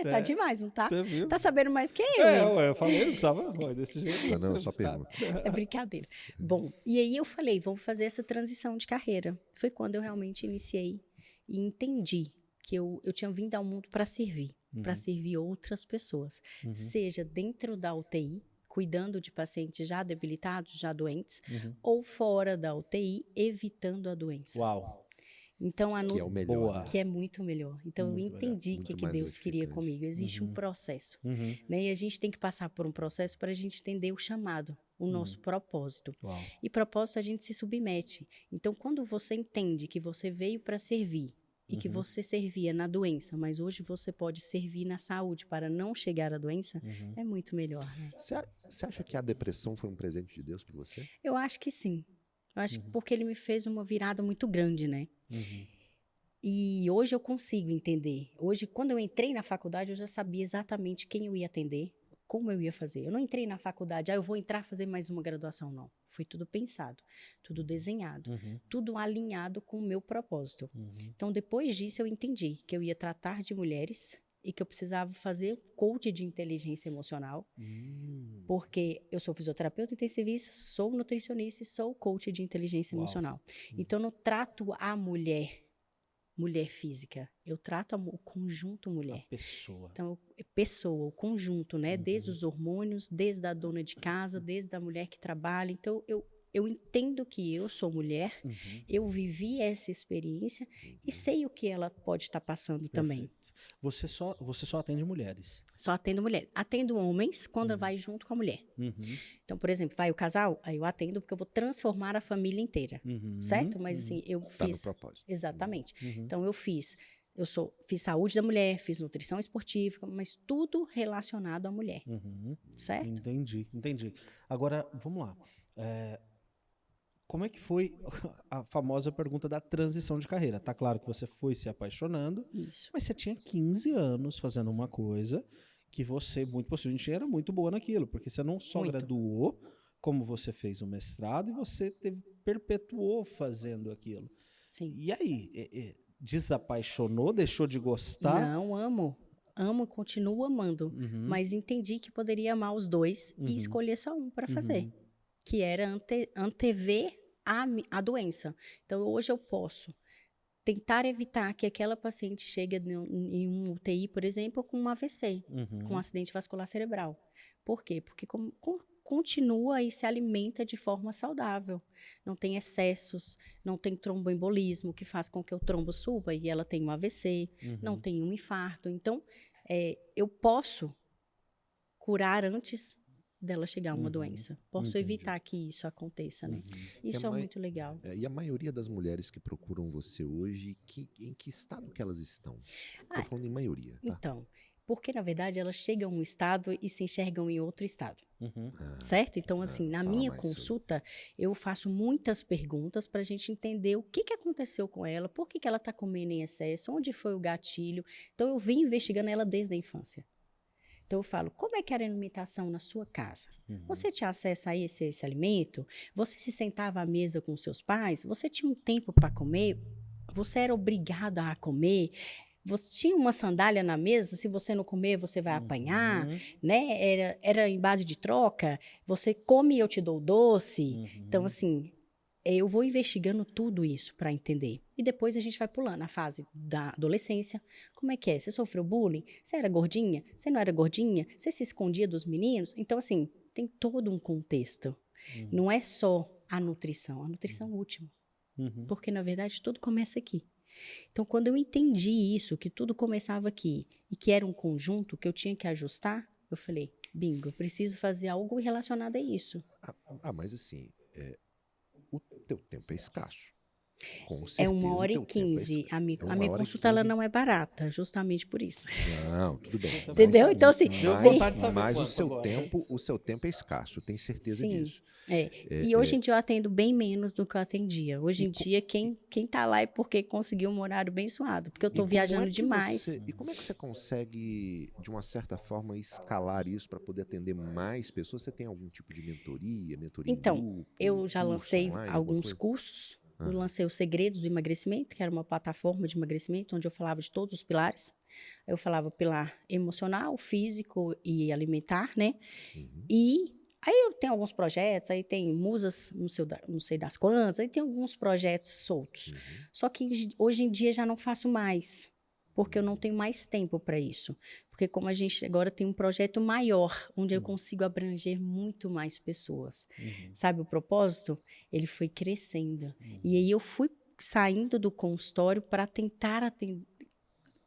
Tá demais, não tá? Você viu? Tá sabendo mais que eu, hein? Ué, eu falei, não precisava desse jeito. Não, só pergunta. É brincadeira. Bom, e aí eu falei, vamos fazer essa transição de carreira. Foi quando eu realmente iniciei e entendi que eu tinha vindo ao mundo para servir outras pessoas. Seja dentro da UTI, cuidando de pacientes já debilitados, já doentes, ou fora da UTI, evitando a doença. Uau. Então, Que é o melhor. Boa. né? que é muito melhor. Então, eu Muito entendi o Muito que mais Deus queria gratificante. comigo. Existe um processo. Uhum. Né? E a gente tem que passar por um processo para a gente entender o chamado, o nosso propósito. Uau. E propósito a gente se submete. Então, quando você entende que você veio para servir e que você servia na doença, mas hoje você pode servir na saúde para não chegar à doença, é muito melhor. Né? Você acha que a depressão foi um presente de Deus para você? Eu acho que sim. Eu acho que porque ele me fez uma virada muito grande, né? E hoje eu consigo entender. Hoje, quando eu entrei na faculdade, eu já sabia exatamente quem eu ia atender, como eu ia fazer. Eu não entrei na faculdade, eu vou entrar fazer mais uma graduação, não. Foi tudo pensado, tudo desenhado, tudo alinhado com o meu propósito. Então, depois disso, eu entendi que eu ia tratar de mulheres e que eu precisava fazer coach de inteligência emocional, porque eu sou fisioterapeuta intensivista, sou nutricionista e sou coach de inteligência emocional. Então, eu não trato a mulher física, eu trato o conjunto mulher. A pessoa. Então, pessoa, o conjunto, né? Desde os hormônios, desde a dona de casa, desde a mulher que trabalha. Então, eu entendo que eu sou mulher, eu vivi essa experiência e sei o que ela pode estar passando também. Você só atende mulheres. Só atendo mulher. Atendo homens quando vai junto com a mulher. Então, por exemplo, vai o casal, aí eu atendo porque eu vou transformar a família inteira, certo? Mas assim, eu Tá no fiz... propósito. Exatamente. Então, eu fiz saúde da mulher, fiz nutrição esportiva, mas tudo relacionado à mulher, certo? Entendi. Agora, vamos lá. Como é que foi a famosa pergunta da transição de carreira? Tá claro que você foi se apaixonando, Isso. mas você tinha 15 anos fazendo uma coisa que você, muito possivelmente, era muito boa naquilo, porque você não só Muito. graduou, como você fez o mestrado, e você perpetuou fazendo aquilo. Sim. E aí, desapaixonou, deixou de gostar? Não, amo. Amo, continuo amando. Mas entendi que poderia amar os dois e escolher só um para fazer. Que era antever a doença. Então, hoje eu posso tentar evitar que aquela paciente chegue em um UTI, por exemplo, com um AVC, com um acidente vascular cerebral. Por quê? Porque continua e se alimenta de forma saudável. Não tem excessos, não tem tromboembolismo, que faz com que o trombo suba e ela tenha um AVC, não tem um infarto. Então, eu posso curar antes dela chegar a uma doença. Posso Entendi. evitar que isso aconteça, né? Isso E a é mãe- muito legal. E a maioria das mulheres que procuram você hoje, em que estado que elas estão? Tô falando em maioria, tá? Então, porque na verdade elas chegam a um estado e se enxergam em outro estado. Uhum. Certo? Então, assim, na fala minha mais sobre. consulta, eu faço muitas perguntas para a gente entender o que aconteceu com ela, por que ela está comendo em excesso, onde foi o gatilho. Então, eu vim investigando ela desde a infância. Então, eu falo, como é que era a alimentação na sua casa? Você tinha acesso a esse alimento? Você se sentava à mesa com seus pais? Você tinha um tempo para comer? Você era obrigada a comer? Você tinha uma sandália na mesa? Se você não comer, você vai apanhar, né? Era em base de troca. Você come e eu te dou doce. Então, assim, eu vou investigando tudo isso para entender. E depois a gente vai pulando a fase da adolescência. Como é que é? Você sofreu bullying? Você era gordinha? Você não era gordinha? Você se escondia dos meninos? Então, assim, tem todo um contexto. Não é só a nutrição é o último. Porque, na verdade, tudo começa aqui. Então, quando eu entendi isso, que tudo começava aqui, e que era um conjunto que eu tinha que ajustar, eu falei, bingo, eu preciso fazer algo relacionado a isso. Mas assim, o teu tempo é escasso. Com É certeza. 1h15, amigo. É A minha 1h15. consulta ela não é barata, justamente por isso. Não, tudo bem. Entendeu? Então, assim, Deu tem- vontade de saber mas quanto agora. o seu tempo é escasso, tenho certeza Sim. disso. E hoje em dia eu atendo bem menos do que eu atendia. Hoje em E dia, quem tá lá é porque conseguiu um horário bem suado, porque eu E tô como viajando é que demais. E como é que você consegue, de uma certa forma, escalar isso para poder atender mais pessoas? Você tem algum tipo de mentoria em Então, grupo, eu já curso lancei online, alguma alguns coisa? cursos. Eu lancei o Segredos do Emagrecimento, que era uma plataforma de emagrecimento, onde eu falava de todos os pilares. Eu falava pilar emocional, físico e alimentar, né? E aí eu tenho alguns projetos, aí tem musas, não sei das quantas, aí tem alguns projetos soltos. Só que hoje em dia já não faço mais, porque eu não tenho mais tempo para isso. Porque como a gente agora tem um projeto maior, onde eu consigo abranger muito mais pessoas. Sabe o propósito? Ele foi crescendo. E aí eu fui saindo do consultório para tentar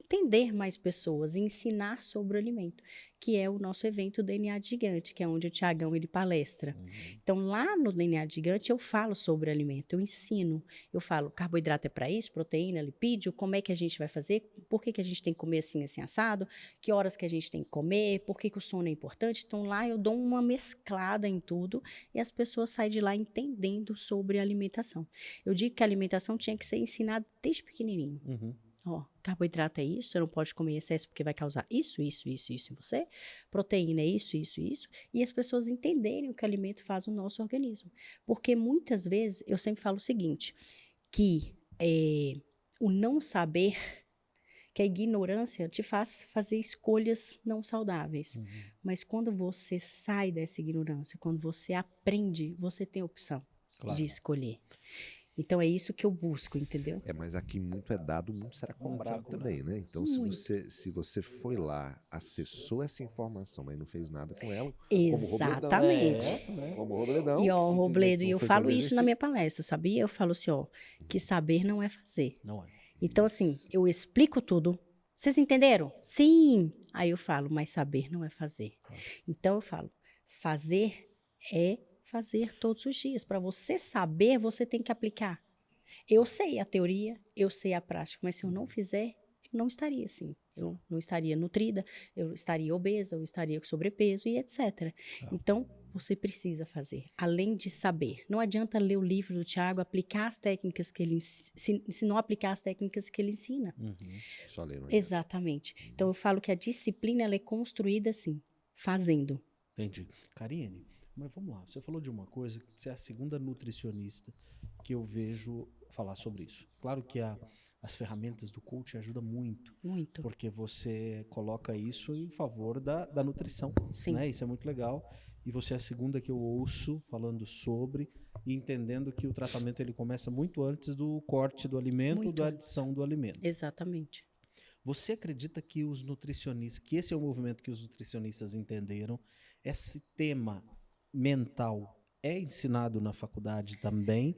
atender mais pessoas e ensinar sobre o alimento, que é o nosso evento DNA de Gigante, que é onde o Tiagão ele palestra. Então, lá no DNA de Gigante, eu falo sobre o alimento, eu ensino, eu falo, carboidrato é para isso, proteína, lipídio, como é que a gente vai fazer, por que a gente tem que comer assim, assim, assado, que horas que a gente tem que comer, por que o sono é importante. Então, lá eu dou uma mesclada em tudo e as pessoas saem de lá entendendo sobre a alimentação. Eu digo que a alimentação tinha que ser ensinada desde pequenininho. Ó, carboidrato é isso, você não pode comer em excesso porque vai causar isso em você. Proteína é isso. E as pessoas entenderem o que o alimento faz no nosso organismo. Porque muitas vezes, eu sempre falo o seguinte, que o não saber, que a ignorância te faz fazer escolhas não saudáveis. Mas quando você sai dessa ignorância, quando você aprende, você tem opção de escolher. Então, é isso que eu busco, entendeu? Mas aqui muito é dado, muito será cobrado também, né? Então, se você foi lá, acessou essa informação, mas não fez nada com ela, Exatamente. como o Robledão. E, ó, simplesmente Robledo, e não eu foi falo fazer isso na exercício. minha palestra, sabia? Eu falo assim, ó, que saber não é fazer. Não é. Então, assim, eu explico tudo. Vocês entenderam? Sim! Aí eu falo, mas saber não é fazer. Então, eu falo, fazer é fazer todos os dias. Para você saber, você tem que aplicar. Eu sei a teoria, eu sei a prática, mas se eu não fizer, eu não estaria assim. Eu não estaria nutrida, eu estaria obesa, eu estaria com sobrepeso e etc. Então, você precisa fazer, além de saber. Não adianta ler o livro do Tiago, aplicar as técnicas que ele ensina, se não aplicar as técnicas que ele ensina. Só ler, não é? Exatamente. Então, eu falo que a disciplina ela é construída assim, fazendo. Entendi. Karine, mas vamos lá. Você falou de uma coisa, que você é a segunda nutricionista que eu vejo falar sobre isso. Claro que as ferramentas do coach ajudam muito. Muito. Porque você coloca isso em favor da nutrição. Sim. Né? Isso é muito legal. E você é a segunda que eu ouço falando sobre e entendendo que o tratamento ele começa muito antes do corte do alimento, Muito da antes. adição do alimento. Exatamente. Você acredita que os nutricionistas, que esse é o movimento que os nutricionistas entenderam, esse tema mental é ensinado na faculdade também?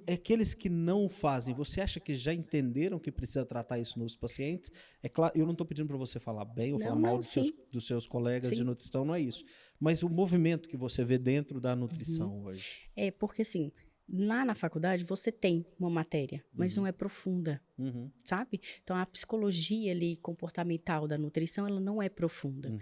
aqueles que não fazem, você acha que já entenderam que precisa tratar isso nos pacientes? É claro, eu não estou pedindo para você falar bem ou Não, falar mal não, dos seus colegas de Sim. nutrição, não é isso. Mas o movimento que você vê dentro da nutrição hoje. É porque, assim, lá na faculdade você tem uma matéria, mas não é profunda, Uhum, sabe? Então, a psicologia ali, comportamental da nutrição, ela não é profunda. uhum,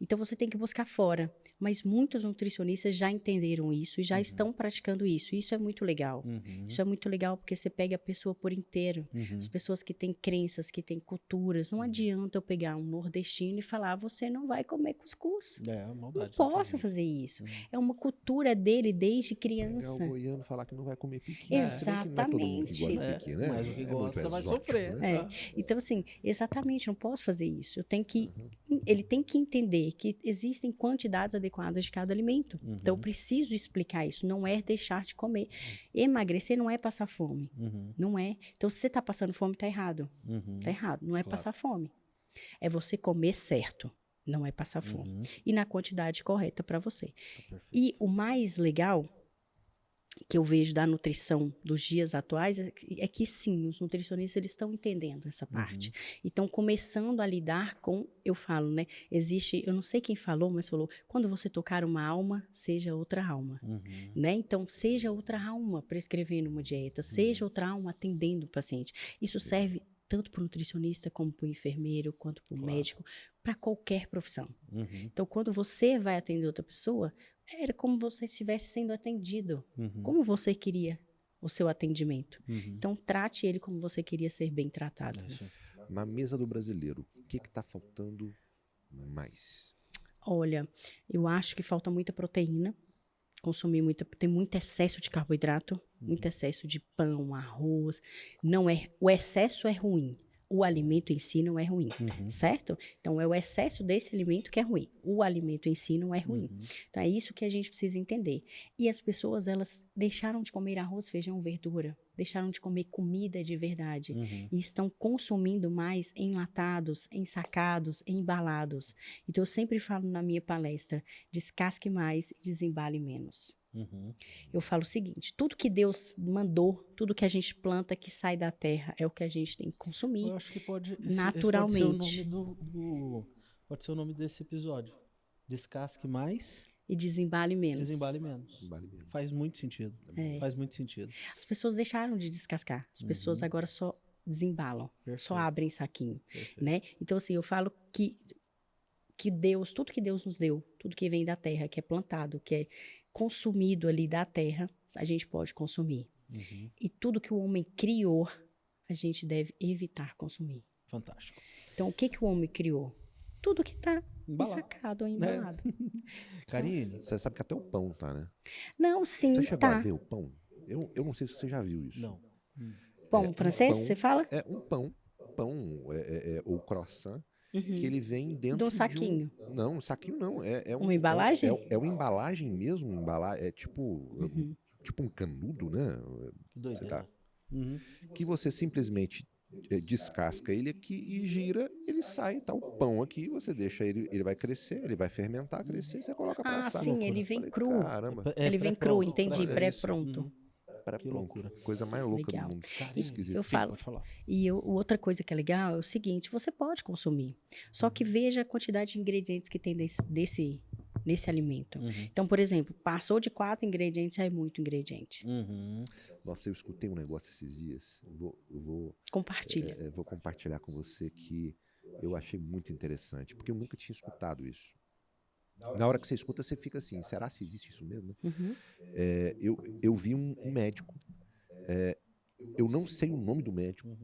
Então, você tem que buscar fora. Mas muitos nutricionistas já entenderam isso e já estão praticando isso. Isso é muito legal. uhum, Isso é muito legal porque você pega a pessoa por inteiro. uhum. As pessoas que têm crenças, que têm culturas. Não adianta eu pegar um nordestino e falar, você não vai comer cuscuz. É, a maldade. Não posso fazer isso. É uma cultura dele desde Pegar criança. o goiano e falar que não vai comer piqui. Se bem que não é todo mundo que gosta de É, piqui, né? mas o que É gosta muito vai exótico, sofrer. né? É. Então, assim, exatamente, não posso fazer isso. Eu tenho que, ele tem que entender que existem quantidades adequadas de cada alimento. Então, eu preciso explicar isso. Não é deixar de comer. Emagrecer não é passar fome. Uhum, Não é. Então, se você está passando fome, está errado. uhum, Está errado. Não é Claro. passar fome. É você comer certo. Não é passar fome. uhum. E na quantidade correta para você. Tá perfeito. E o mais legal que eu vejo da nutrição dos dias atuais é que sim, os nutricionistas eles estão entendendo essa parte. E estão começando a lidar com, eu falo, né? Existe, eu não sei quem falou, mas falou, quando você tocar uma alma, seja outra alma. Uhum, Né? Então, seja outra alma prescrevendo uma dieta, seja outra alma atendendo o paciente. Isso serve tanto para o nutricionista, como para o enfermeiro, quanto para o Claro. médico, para qualquer profissão. uhum, Então, quando você vai atender outra pessoa, era como você estivesse sendo atendido. uhum, Como você queria o seu atendimento. uhum. Então, trate ele como você queria ser bem tratado. É isso aí. Na mesa do brasileiro, o que está faltando mais? Olha, eu acho que falta muita proteína. Consumir muita, tem muito excesso de carboidrato, muito excesso de pão, arroz. Não é, o excesso é ruim. O alimento em si não é ruim, certo? Então, é o excesso desse alimento que é ruim. O alimento em si não é ruim. Então, é isso que a gente precisa entender. E as pessoas, elas deixaram de comer arroz, feijão, verdura. Deixaram de comer comida de verdade. E estão consumindo mais enlatados, ensacados, embalados. Então, eu sempre falo na minha palestra, descasque mais e desembale menos. Uhum. Eu falo o seguinte, tudo que Deus mandou, tudo que a gente planta que sai da terra é o que a gente tem que consumir. Eu acho que pode, naturalmente. pode ser o nome desse episódio. Descasque mais, E desembale menos. desembale menos. Vale mesmo. Faz muito sentido. Faz muito sentido. As pessoas deixaram de descascar. As pessoas agora só desembalam. Perfeito. Só abrem saquinho. Perfeito. Né? Então, assim, eu falo que Deus, tudo que Deus nos deu, tudo que vem da terra, que é plantado, que é consumido ali da terra, a gente pode consumir. E tudo que o homem criou, a gente deve evitar consumir. Fantástico. Então, o que o homem criou? Tudo que está Embalado. ensacado ou embalado. Karine, Você sabe que até o pão tá, né? Não, sim, Você chegou a tá. ver o pão? Eu não sei se você já viu isso. não. Pão um francês, pão- você fala? É um pão ou croissant, que ele vem dentro De um saquinho. Não, um saquinho não. É Uma embalagem? É uma embalagem mesmo, é tipo um canudo, né? Que doideira. tá. Uhum. Que você simplesmente descasca ele aqui e gira, ele sai, tá o pão aqui, você deixa ele vai crescer, ele vai fermentar, crescer, você coloca pra Ah, assar. sim, ele vem cru. Caramba, Ele vem cru, pré-pronto, entendi, olha pré-pronto. Uhum. que loucura. Coisa mais louca Legal. do mundo. Karine, Esquisito. Eu sim, falo. pode falar. E outra coisa que é legal é o seguinte, você pode consumir, só que veja a quantidade de ingredientes que tem nesse alimento. Então, por exemplo, passou de 4 ingredientes, é muito ingrediente. Uhum. Nossa, eu escutei um negócio esses dias. Eu Compartilha. vou compartilhar com você que eu achei muito interessante, porque eu nunca tinha escutado isso. Na hora que você escuta, você fica assim, será se existe isso mesmo? Né? Eu vi um médico, eu não sei o nome do médico,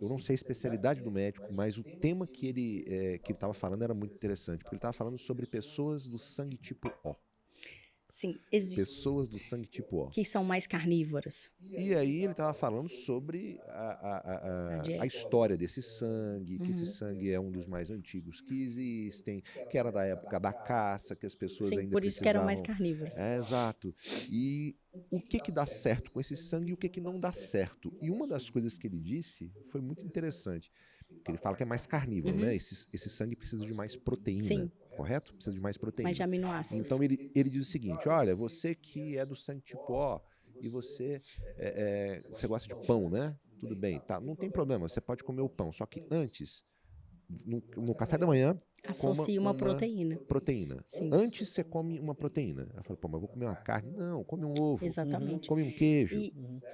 eu não sei a especialidade do médico, mas o tema que ele estava falando era muito interessante, porque ele estava falando sobre pessoas do sangue tipo O. Sim, existe. Pessoas do sangue tipo O. Que são mais carnívoras. E aí ele estava falando sobre a história desse sangue, que esse sangue é um dos mais antigos que existem, que era da época da caça, que as pessoas Sim, ainda por isso que eram mais precisavam... carnívoras. Exato. E o que dá certo com esse sangue e o que não dá certo. E uma das coisas que ele disse foi muito interessante, que ele fala que é mais carnívoro, né? Esse sangue precisa de mais proteína, Sim. correto? Precisa de mais proteína. Mais de aminoácidos. Então ele diz o seguinte, olha, você que é do sangue tipo O, e você gosta de pão, né? Tudo bem, tá? Não tem problema, você pode comer o pão. Só que antes, no café da manhã, Associa uma proteína. Proteína. Sim. Antes você come uma proteína. Eu falo, pô, mas eu vou comer uma carne? Não, come um ovo. Exatamente. Come um queijo,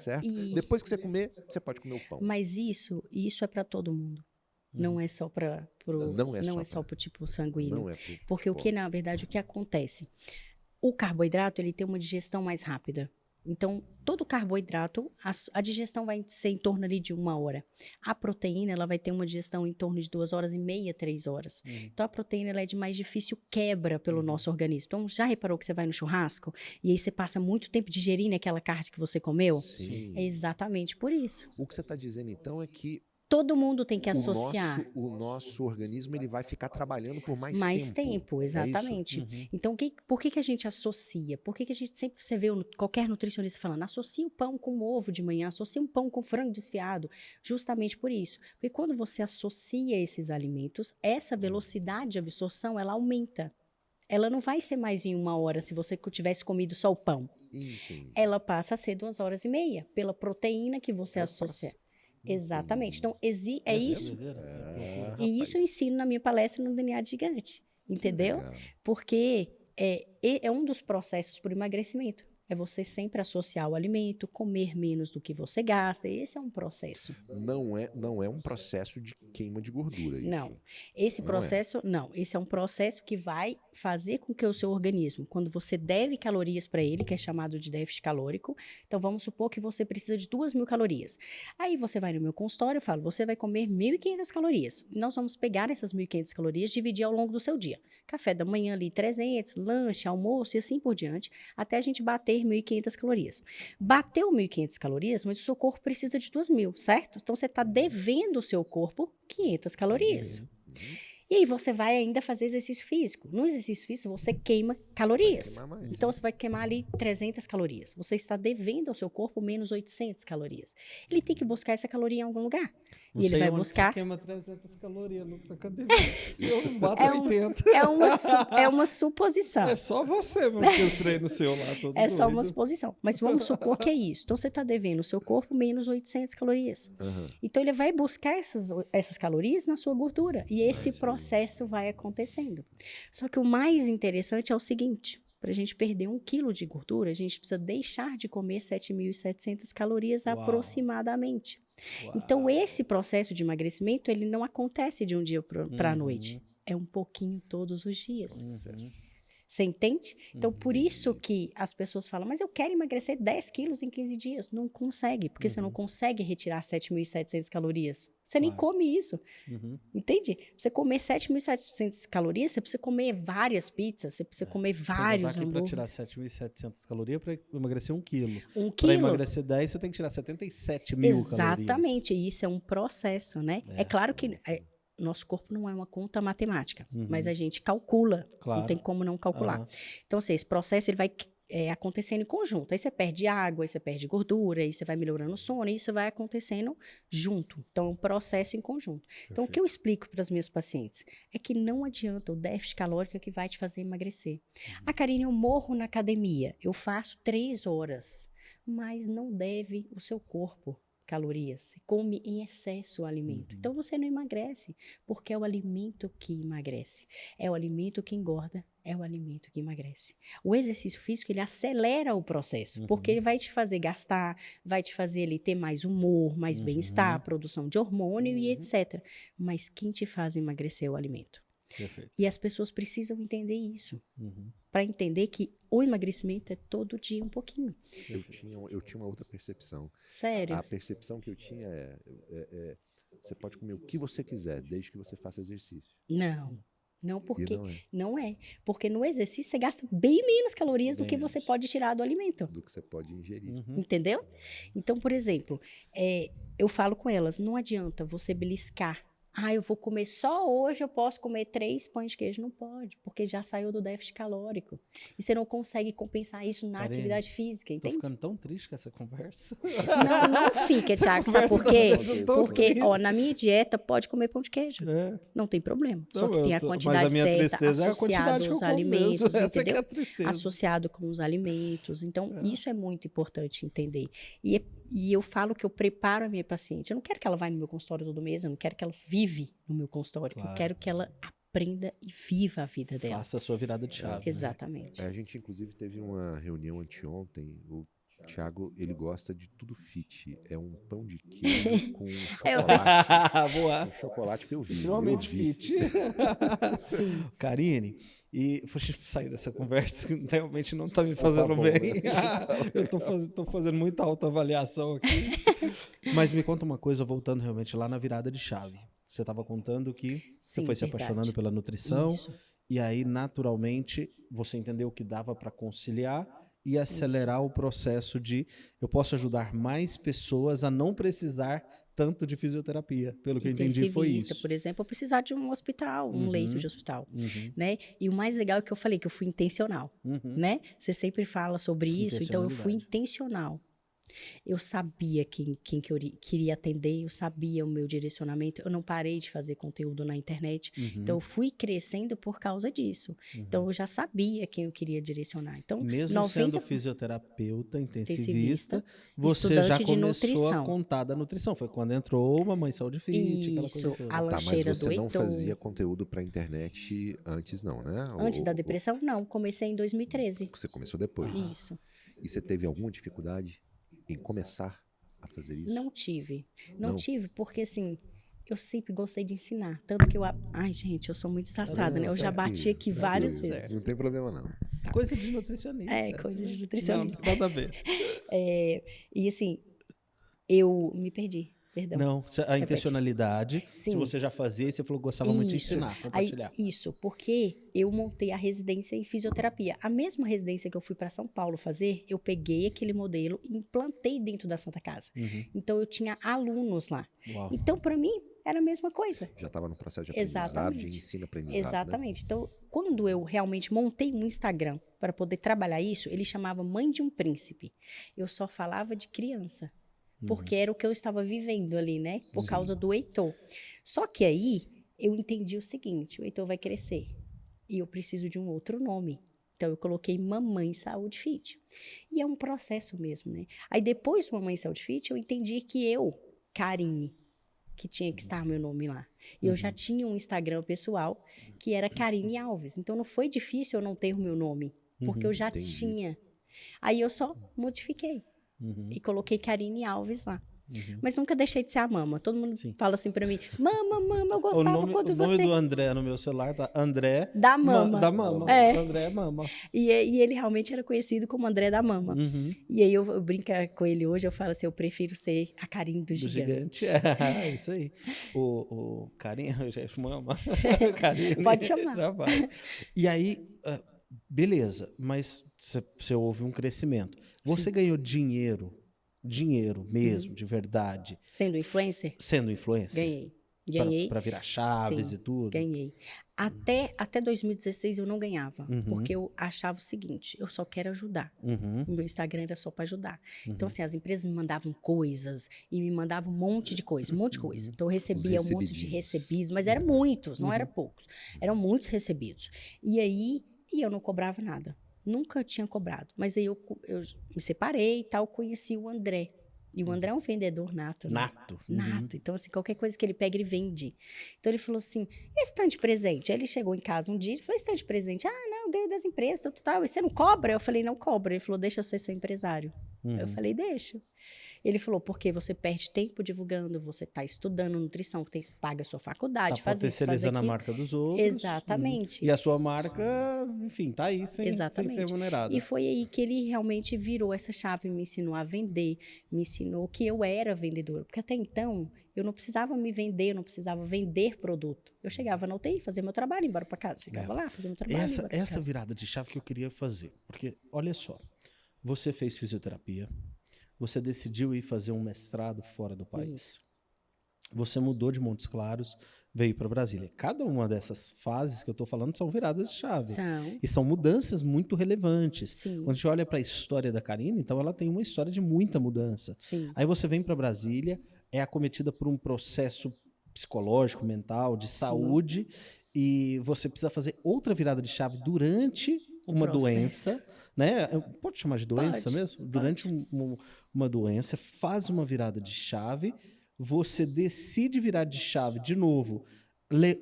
certo? Depois que você comer, você pode comer o pão. Mas isso é para todo mundo. Não é só para não é só para o tipo sanguíneo. Não é porque na verdade, o que acontece? O carboidrato, ele tem uma digestão mais rápida. Então, todo carboidrato, a digestão vai ser em torno ali de 1 hora. A proteína, ela vai ter uma digestão em torno de 2 horas e meia, 3 horas. Então, a proteína, ela é de mais difícil quebra pelo nosso organismo. Então, já reparou que você vai no churrasco e aí você passa muito tempo digerindo aquela carne que você comeu? Sim. É exatamente por isso. O que você está dizendo, então, é que todo mundo tem que associar. O nosso organismo, ele vai ficar trabalhando por mais tempo. Mais tempo, exatamente. Então, por que a gente associa? Por que a gente sempre, você vê qualquer nutricionista falando, associa o pão com ovo de manhã, associa um pão com frango desfiado? Justamente por isso. Porque quando você associa esses alimentos, essa velocidade de absorção, ela aumenta. Ela não vai ser mais em 1 hora se você tivesse comido só o pão. Entendi. Ela passa a ser 2 horas e meia, pela proteína que você associa. Exatamente. Então, é isso. E isso eu ensino na minha palestra no DNA de Gigante. Entendeu? Porque é um dos processos para o emagrecimento. É você sempre associar o alimento, comer menos do que você gasta. Esse é um processo. Não é um processo de queima de gordura, isso? Não. Esse processo, esse é um processo que vai fazer com que o seu organismo, quando você deve calorias para ele, que é chamado de déficit calórico, então vamos supor que você precisa de 2.000 calorias. Aí você vai no meu consultório e fala, você vai comer 1.500 calorias. Nós vamos pegar essas 1.500 calorias e dividir ao longo do seu dia. Café da manhã ali 300, lanche, almoço e assim por diante, até a gente bater 1.500 calorias. Bateu 1.500 calorias, mas o seu corpo precisa de 2.000, certo? Então você está devendo o seu corpo 500 calorias. E aí você vai ainda fazer exercício físico. No exercício físico você queima calorias. Então você vai queimar ali 300 calorias. Você está devendo ao seu corpo menos 800 calorias. Ele tem que buscar essa caloria em algum lugar. Não e ele sei vai onde buscar. Você queima 300 calorias na academia. Eu bato 80. É uma suposição. É só você, meu, que os treinos seus lá todo É só doido. uma suposição. Mas vamos supor que é isso. Então você está devendo o seu corpo menos 800 calorias. Então ele vai buscar essas calorias na sua gordura. E esse processo vai acontecendo. Só que o mais interessante é o seguinte. Para a gente perder 1 quilo de gordura, a gente precisa deixar de comer 7.700 calorias aproximadamente. Então, esse processo de emagrecimento, ele não acontece de um dia para a noite. É um pouquinho todos os dias. Você entende? Então, por isso que as pessoas falam, mas eu quero emagrecer 10 quilos em 15 dias. Não consegue, porque você não consegue retirar 7.700 calorias. Você nem come isso. Entende? Pra você comer 7.700 calorias, você precisa comer várias pizzas, você precisa comer vários hambúrgueres. Para tirar 7.700 calorias para emagrecer 1 quilo. 1 quilo. Para emagrecer 10, você tem que tirar 77 mil calorias. Exatamente. E isso é um processo, né? É claro que... nosso corpo não é uma conta matemática, mas a gente calcula, não tem como não calcular. Então, assim, esse processo ele vai acontecendo em conjunto. Aí você perde água, aí você perde gordura, aí você vai melhorando o sono, e isso vai acontecendo junto. Então, é um processo em conjunto. Então, o que eu explico para as minhas pacientes é que não adianta o déficit calórico que vai te fazer emagrecer. Karine, eu morro na academia, eu faço 3 horas, mas não deve o seu corpo calorias, você come em excesso o alimento. Então você não emagrece, porque é o alimento que emagrece. É o alimento que engorda, é o alimento que emagrece. O exercício físico, ele acelera o processo, porque ele vai te fazer gastar, vai te fazer ele ter mais humor, mais bem-estar, produção de hormônio e etc. Mas quem te faz emagrecer é o alimento. Perfeito. E as pessoas precisam entender isso. Para entender que o emagrecimento é todo dia um pouquinho. Eu tinha uma outra percepção. Sério? A percepção que eu tinha você pode comer o que você quiser, desde que você faça exercício. Não, porque não é. Porque no exercício você gasta bem menos calorias do que você pode tirar do alimento. Do que você pode ingerir. Entendeu? Então, por exemplo, eu falo com elas, não adianta você beliscar eu vou comer só hoje, eu posso comer 3 pães de queijo. Não pode, porque já saiu do déficit calórico. E você não consegue compensar isso na Karine, atividade física, Tô entende? ficando tão triste com essa conversa. Não fica, Thiago, sabe por quê? Porque, ó, na minha dieta pode comer pão de queijo. É. Não tem problema. Só Não, que tem a mas a quantidade minha certa tristeza é a quantidade associada que eu aos como mesmo. alimentos, Essa que é entendeu? a tristeza. Associado com os alimentos. Então, isso é muito importante entender. E eu falo que eu preparo a minha paciente. Eu não quero que ela vá no meu consultório todo mês, eu não quero que ela vive no meu consultório. Claro. Eu quero que ela aprenda e viva a vida dela. Faça a sua virada de chave. Né? Exatamente. A gente, inclusive, teve uma reunião anteontem. O Thiago, ele gosta de tudo fit. É um pão de queijo com chocolate. Boa. Com chocolate que eu vi. Extremamente eu vi. fit. Sim. Karine, e deixa eu sair dessa conversa que realmente não tá me fazendo bom, bem. né? Eu tô fazendo muita autoavaliação aqui. Mas me conta uma coisa, voltando realmente lá na virada de chave. Você estava contando que você Sim, foi se verdade. apaixonando pela nutrição. Isso. E aí, naturalmente, você entendeu que dava para conciliar e acelerar o processo de eu posso ajudar mais pessoas a não precisar tanto de fisioterapia. Pelo que eu entendi, foi Intensivista, isso. por exemplo, eu precisar de um hospital, um leito de hospital, né? E o mais legal é que eu falei que eu fui intencional, né? Você sempre fala sobre isso, então eu fui intencional. Eu sabia quem que eu queria atender, eu sabia o meu direcionamento, eu não parei de fazer conteúdo na internet, então eu fui crescendo por causa disso. Então eu já sabia quem eu queria direcionar. Então, mesmo sendo fisioterapeuta, intensivista, você estudante já de começou nutrição. a contar da nutrição. Foi quando entrou Mamãe Saúde Fit, aquela Isso, coisa toda. a Tá, mas lancheira você do não Heitor. fazia conteúdo pra internet antes, não, né? Antes da depressão, não. Comecei em 2013. Você começou depois. Isso. E você teve alguma dificuldade em começar a fazer isso? Não tive. Não? Não tive, porque assim, eu sempre gostei de ensinar. Tanto que eu... Ai, gente, eu sou muito sassada, né? Eu já bati aqui várias vezes. Não tem problema, não. Coisa de nutricionista. É, coisa de nutricionista. Não, nada a ver. E assim, eu me perdi. Perdão. Não, a intencionalidade, Sim. se você já fazia e você falou que gostava muito de Isso. ensinar, compartilhar. Isso, porque eu montei a residência em fisioterapia. A mesma residência que eu fui para São Paulo fazer, eu peguei aquele modelo e implantei dentro da Santa Casa. Então, eu tinha alunos lá. Uau. Então, para mim, era a mesma coisa. Já estava no processo de aprendizado, Exatamente. de ensino-aprendizado. Exatamente. Né? Então, quando eu realmente montei um Instagram para poder trabalhar isso, ele chamava Mãe de um Príncipe. Eu só falava de criança. Porque era o que eu estava vivendo ali, né? Por causa do Heitor. Só que aí, eu entendi o seguinte, o Heitor vai crescer. E eu preciso de um outro nome. Então, eu coloquei Mamãe Saúde Fit. E é um processo mesmo, né? Aí, depois do Mamãe Saúde Fit, eu entendi que eu, Karine, que tinha que estar meu nome lá. E eu já tinha um Instagram pessoal, que era Karine Alves. Então, não foi difícil eu não ter o meu nome. Porque eu já tinha. Aí, eu só modifiquei. E coloquei Karine Alves lá. Mas nunca deixei de ser a Mama. Todo mundo fala assim pra mim, Mama, eu gostava quando você... O nome do André no meu celular tá André... Da Mama. Da Mama. É. André Mama. E ele realmente era conhecido como André da Mama. E aí eu brinco com ele hoje, eu falo assim, eu prefiro ser a Karine do gigante. É, isso aí. O Karine, já Mama. Karine, Pode chamar. Já vai. E aí... beleza, mas você houve um crescimento. Você ganhou dinheiro mesmo, de verdade. Sendo influencer? Sendo influencer? Ganhei. Para virar chaves Sim, e tudo? Ganhei. Até 2016 eu não ganhava, porque eu achava o seguinte, eu só quero ajudar. O meu Instagram era só para ajudar. Então, assim, as empresas me mandavam coisas e me mandavam um monte de coisa. Então, eu recebia um monte de recebidos, mas eram muitos, não eram poucos. Eram muitos recebidos. E aí, eu não cobrava nada. Nunca tinha cobrado. Mas aí eu me separei e tal, conheci o André. E o André é um vendedor nato. Né? Nato. Então, assim, qualquer coisa que ele pega, ele vende. Então, ele falou assim, esse tanto de presente? Aí ele chegou em casa um dia, ele falou, esse tanto de presente? Ah, não, eu ganho das empresas, tal. E você não cobra? Eu falei, não cobra. Ele falou, deixa eu ser seu empresário. Eu falei, deixa. Ele falou, porque você perde tempo divulgando, você está estudando nutrição, paga a sua faculdade, faz isso, potencializando a marca dos outros. Exatamente. E a sua marca, enfim, tá aí sem ser remunerada. E foi aí que ele realmente virou essa chave, me ensinou a vender, me ensinou que eu era vendedora. Porque até então, eu não precisava me vender, eu não precisava vender produto. Eu chegava na UTI, fazia meu trabalho, ia embora para casa. Chegava lá, fazia meu trabalho, ia embora para casa. Essa virada de chave que eu queria fazer. Porque, olha só, você fez fisioterapia, você decidiu ir fazer um mestrado fora do país. você mudou de Montes Claros, veio para Brasília. Cada uma dessas fases que eu estou falando são viradas de chave. São. E são mudanças muito relevantes. Sim. Quando a gente olha para a história da Karine, então ela tem uma história de muita mudança. Sim. Aí você vem para Brasília, é acometida por um processo psicológico, mental, de saúde, e você precisa fazer outra virada de chave durante uma doença, né? Pode chamar de doença mesmo? Durante uma doença, faz uma virada de chave, você decide virar de chave de novo,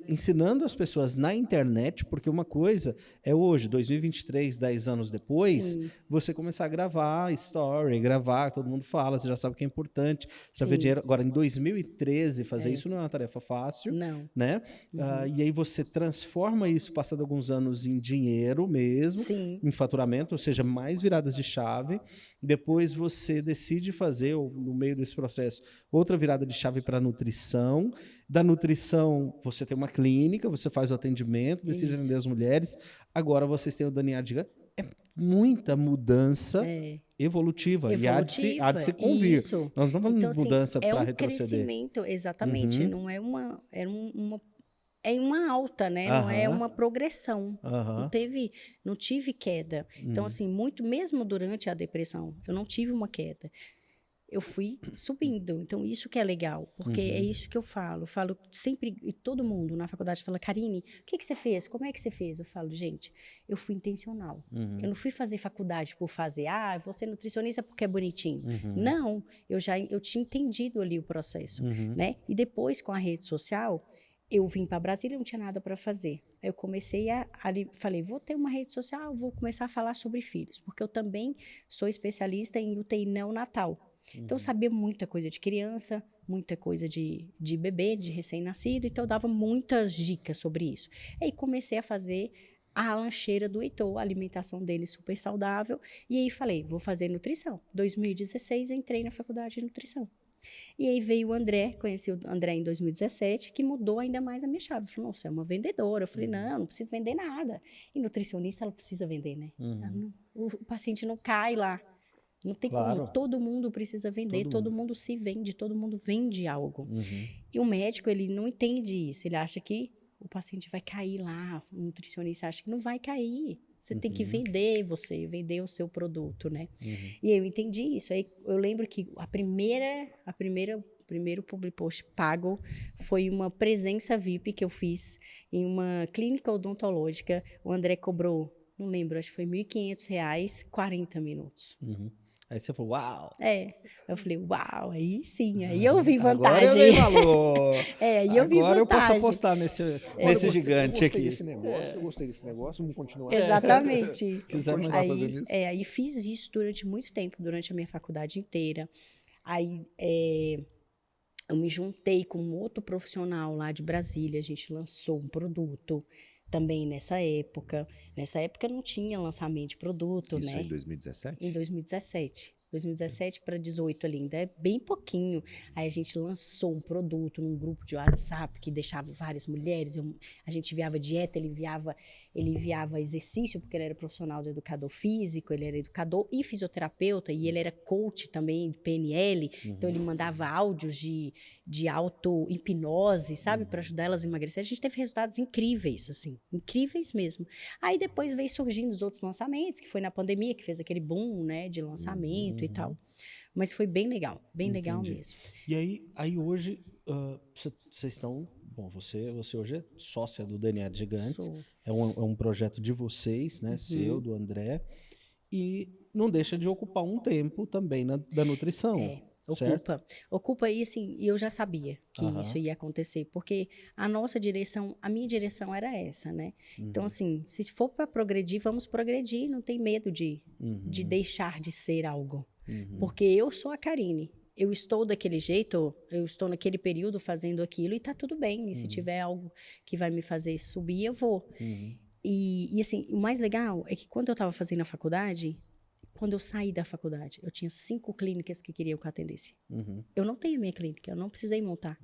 ensinando as pessoas na internet, porque uma coisa é hoje, 2023, 10 anos depois, Sim. você começar a gravar story, gravar, todo mundo fala, você já sabe que é importante, você vai ver dinheiro. Agora, em 2013, fazer isso não é uma tarefa fácil, Não. né? E aí você transforma isso, passando alguns anos, em dinheiro mesmo, Sim. em faturamento, ou seja, mais viradas de chave. Depois você decide fazer, no meio desse processo, outra virada de chave para nutrição. Da nutrição, você tem uma clínica, você faz o atendimento, decide atender as mulheres. Agora vocês têm o Daniel Diga. É muita mudança evolutiva. E há de se convir. Isso. Nós não estamos falando Então, de mudança assim, para um retroceder. crescimento, exatamente. Não é é uma alta, né? Não é uma progressão. Não tive queda. Então, assim, mesmo durante a depressão, eu não tive uma queda. Eu fui subindo. Então, isso que é legal, porque é isso que eu falo. Eu falo sempre, e todo mundo na faculdade fala, Karine, o que você fez? Como é que você fez? Eu falo, gente, eu fui intencional. Eu não fui fazer faculdade por fazer, eu vou ser nutricionista porque é bonitinho. Não, eu tinha entendido ali o processo, né? E depois, com a rede social, eu vim para Brasília e não tinha nada para fazer. Aí eu comecei falei, vou ter uma rede social, vou começar a falar sobre filhos, porque eu também sou especialista em UTI neonatal. Então, eu sabia muita coisa de criança, muita coisa de bebê, de recém-nascido, então eu dava muitas dicas sobre isso. Aí comecei a fazer a lancheira do Heitor, a alimentação dele super saudável, e aí falei, vou fazer nutrição. 2016, entrei na faculdade de nutrição. E aí veio o André, conheci o André em 2017, que mudou ainda mais a minha chave. Falou, nossa, é uma vendedora. Eu falei, não preciso vender nada. E nutricionista, ela precisa vender, né? O paciente não cai lá. Não tem como, todo mundo precisa vender, todo mundo se vende, todo mundo vende algo. E o médico, ele não entende isso, ele acha que o paciente vai cair lá, o nutricionista acha que não vai cair. Você tem que vender o seu produto, né? E aí eu entendi isso. Aí eu lembro que o primeiro public post pago foi uma presença VIP que eu fiz em uma clínica odontológica. O André cobrou, não lembro, acho que foi R$ 1.500, 40 minutos. Aí você falou, uau! Eu falei, uau, aí sim, aí eu vi vantagem. Agora eu dei valor. Aí eu vi vantagem. Agora eu posso apostar nesse gigante aqui. Eu gostei desse negócio, vamos continuar. Exatamente. Continuar fazendo isso. Aí fiz isso durante muito tempo, durante a minha faculdade inteira. Aí eu me juntei com um outro profissional lá de Brasília, a gente lançou um produto também nessa época. Nessa época não tinha lançamento de produto, Isso né? Em 2017? Em 2017. 2017 para 2018 ali, ainda é bem pouquinho. Aí a gente lançou um produto num grupo de WhatsApp que deixava várias mulheres. A gente enviava dieta, ele enviava exercício, porque ele era profissional do educador físico, ele era educador e fisioterapeuta, e ele era coach também de PNL. Então ele mandava áudios de auto-hipnose, sabe? Para ajudar elas a emagrecer. A gente teve resultados incríveis, assim, incríveis mesmo. Aí depois veio surgindo os outros lançamentos, que foi na pandemia, que fez aquele boom, né, de lançamento e tal. Mas foi bem legal legal mesmo. E aí hoje, vocês estão... Bom, você hoje é sócia do DNA Gigantes. Sou. É um projeto de vocês, né? Seu, do André. E não deixa de ocupar um tempo também da nutrição. Ocupa e assim, eu já sabia que isso ia acontecer, porque a minha direção era essa, né? Então, assim, se for para progredir, vamos progredir, não tem medo de deixar de ser algo. Porque eu sou a Karine, eu estou daquele jeito, eu estou naquele período fazendo aquilo e tá tudo bem. E se tiver algo que vai me fazer subir, eu vou. E assim, o mais legal é que quando eu estava fazendo a faculdade, quando eu saí da faculdade, eu tinha 5 clínicas que queriam que eu atendesse. Eu não tenho minha clínica, eu não precisei montar.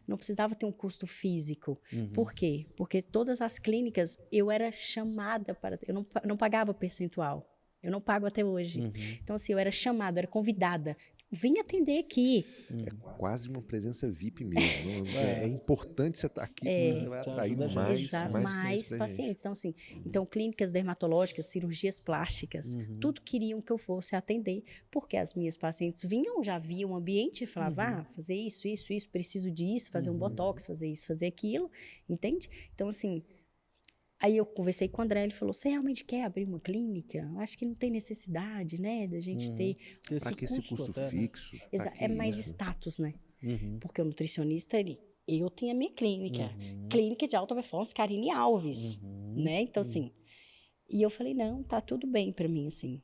Não precisava ter um custo físico. Por quê? Porque todas as clínicas, eu era chamada para... Eu não pagava percentual. Eu não pago até hoje. Então, assim, eu era chamada, eu era convidada. vim atender aqui. É quase uma presença VIP mesmo. É importante você estar aqui, porque você vai Te atrair ajuda a gente. mais Mais clientes pra gente. pacientes. Então, assim, então, clínicas dermatológicas, cirurgias plásticas, tudo queriam que eu fosse atender, porque as minhas pacientes vinham, já viam o ambiente e falavam, fazer isso, preciso disso, fazer um botox, fazer isso, fazer aquilo, entende? Então, assim, aí eu conversei com o André, ele falou, você realmente quer abrir uma clínica? Eu acho que não tem necessidade, né, da gente ter... Pra que esse custo até, né? fixo? Pra que É mais isso? status, né? Uhum. Porque o nutricionista, eu tenho a minha clínica. Clínica de alta performance, Karine Alves, né? Então, assim, e eu falei, não, tá tudo bem pra mim, assim.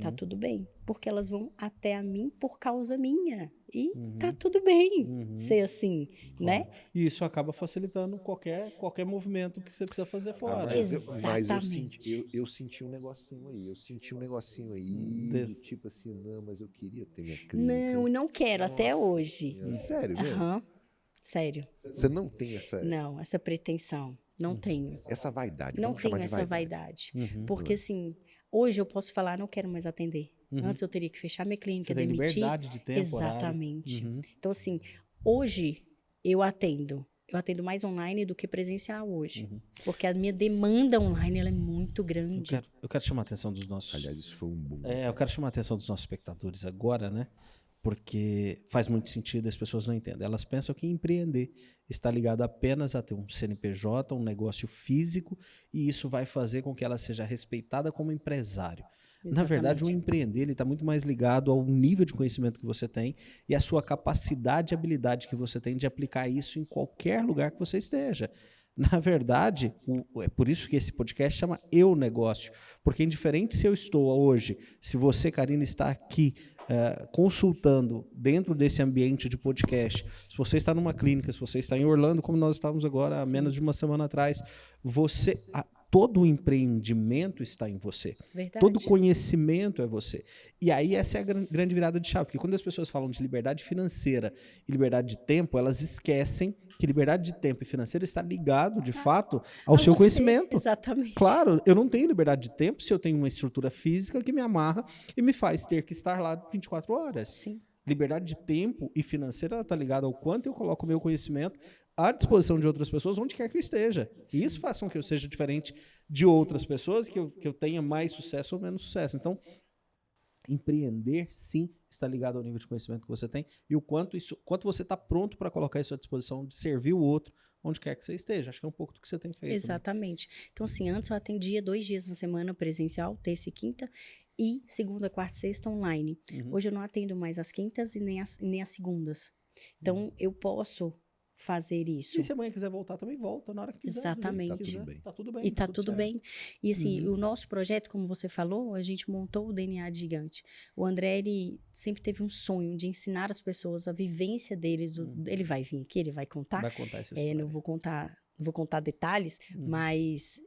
Tá tudo bem. Porque elas vão até a mim por causa minha. E tá tudo bem ser assim, né? E isso acaba facilitando qualquer movimento que você precisa fazer fora. Mas Exatamente. eu senti um negocinho aí. Eu senti um negocinho aí, do tipo assim, não, mas eu queria ter minha clínica. Não quero até Nossa hoje. Senhora, sério mesmo? Aham. Sério. Você não tem essa, Não, essa pretensão. Não tenho. essa vaidade, Não vamos chamar tenho de essa vaidade. vaidade. Porque, assim, hoje eu posso falar, não quero mais atender. Antes eu teria que fechar minha clínica, Você tem demitir. liberdade de tempo, Exatamente. horário. Então, assim, hoje eu atendo. Eu atendo mais online do que presencial hoje. Porque a minha demanda online ela é muito grande. Eu quero chamar a atenção dos nossos... Aliás, isso foi um boom. eu quero chamar a atenção dos nossos espectadores agora, né? Porque faz muito sentido, as pessoas não entendem. Elas pensam que empreender está ligado apenas a ter um CNPJ, um negócio físico, e isso vai fazer com que ela seja respeitada como empresário. Na verdade, o empreender está muito mais ligado ao nível de conhecimento que você tem e à sua capacidade e habilidade que você tem de aplicar isso em qualquer lugar que você esteja. Na verdade, é por isso que esse podcast chama Eu Negócio, porque indiferente se eu estou hoje, se você, Karina, está aqui consultando dentro desse ambiente de podcast, se você está numa clínica, se você está em Orlando, como nós estávamos agora há menos de uma semana atrás, todo o empreendimento está em você. Verdade. Todo conhecimento é você. E aí essa é a grande virada de chave, porque quando as pessoas falam de liberdade financeira e liberdade de tempo, elas esquecem que liberdade de tempo e financeira está ligado, de fato, ao seu conhecimento. Exatamente. Claro, eu não tenho liberdade de tempo se eu tenho uma estrutura física que me amarra e me faz ter que estar lá 24 horas. Sim. Liberdade de tempo e financeira está ligada ao quanto eu coloco o meu conhecimento à disposição de outras pessoas, onde quer que eu esteja. E isso faz com que eu seja diferente de outras pessoas, que eu tenha mais sucesso ou menos sucesso. Então, empreender, sim, está ligado ao nível de conhecimento que você tem e o quanto você está pronto para colocar isso à disposição de servir o outro, onde quer que você esteja. Acho que é um pouco do que você tem feito. Exatamente. Né? Então, assim, antes eu atendia 2 dias na semana presencial, terça e quinta, e segunda, quarta e sexta online. Hoje eu não atendo mais as quintas e nem as segundas. Então, eu posso fazer isso. E se amanhã quiser voltar, também volta na hora que quiser. Exatamente. Tá tudo bem. E tá tudo bem. E assim, o nosso projeto, como você falou, a gente montou o DNA de Gigante. O André, ele sempre teve um sonho de ensinar as pessoas a vivência deles. Ele vai vir aqui, ele vai contar. Vai contar essa história. Não vou contar detalhes, mas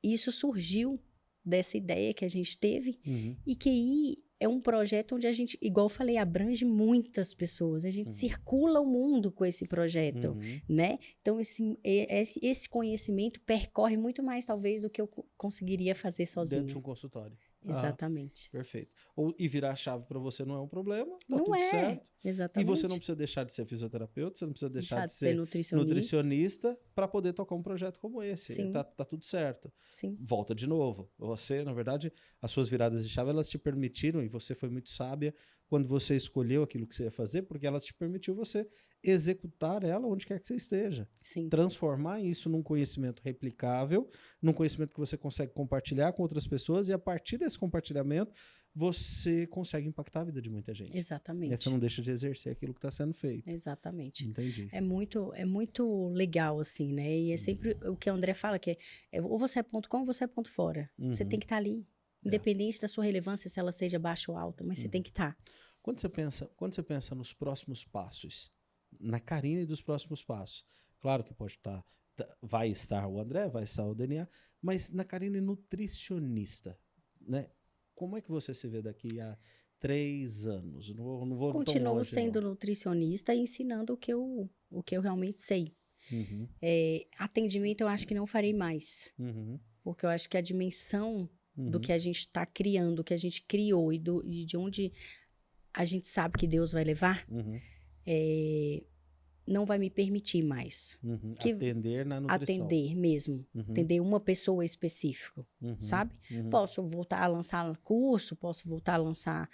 isso surgiu dessa ideia que a gente teve e que aí é um projeto onde a gente, igual eu falei, abrange muitas pessoas. A gente circula o mundo com esse projeto, né? Então, esse conhecimento percorre muito mais, talvez, do que eu conseguiria fazer sozinha. Dentro de um consultório. Exatamente. Perfeito. E virar a chave para você não é um problema, tá não tudo certo. Exatamente. E você não precisa deixar de ser fisioterapeuta, você não precisa deixar de ser nutricionista para poder tocar um projeto como esse. Sim. Tá tudo certo. Sim. Volta de novo. Você, na verdade, as suas viradas de chave, elas te permitiram, e você foi muito sábia quando você escolheu aquilo que você ia fazer, porque elas te permitiu você executar ela onde quer que você esteja. Sim. Transformar isso num conhecimento replicável, num conhecimento que você consegue compartilhar com outras pessoas, e a partir desse compartilhamento, você consegue impactar a vida de muita gente. Exatamente. E você não deixa de exercer aquilo que está sendo feito. Exatamente. Entendi. É muito legal, assim, né? E é sempre o que o André fala, que ou você é ponto com ou você é ponto fora. Você tem que estar ali. Independente da sua relevância, se ela seja baixa ou alta, mas você tem que estar. Quando você pensa nos próximos passos, na Karine dos próximos passos, claro que vai estar o André, vai estar o DNA, mas na Karine nutricionista, né? Como é que você se vê daqui a 3 anos? Não vou Continuo tão longe, sendo nutricionista e ensinando o que eu realmente sei. Atendimento eu acho que não farei mais. Porque eu acho que a dimensão do que a gente está criando, que a gente criou e de onde a gente sabe que Deus vai levar, Uhum. não vai me permitir mais. Uhum. Que- Atender na nutrição. Atender mesmo. Uhum. Atender uma pessoa específica, Uhum. sabe? Uhum. Posso voltar a lançar curso, posso voltar a lançar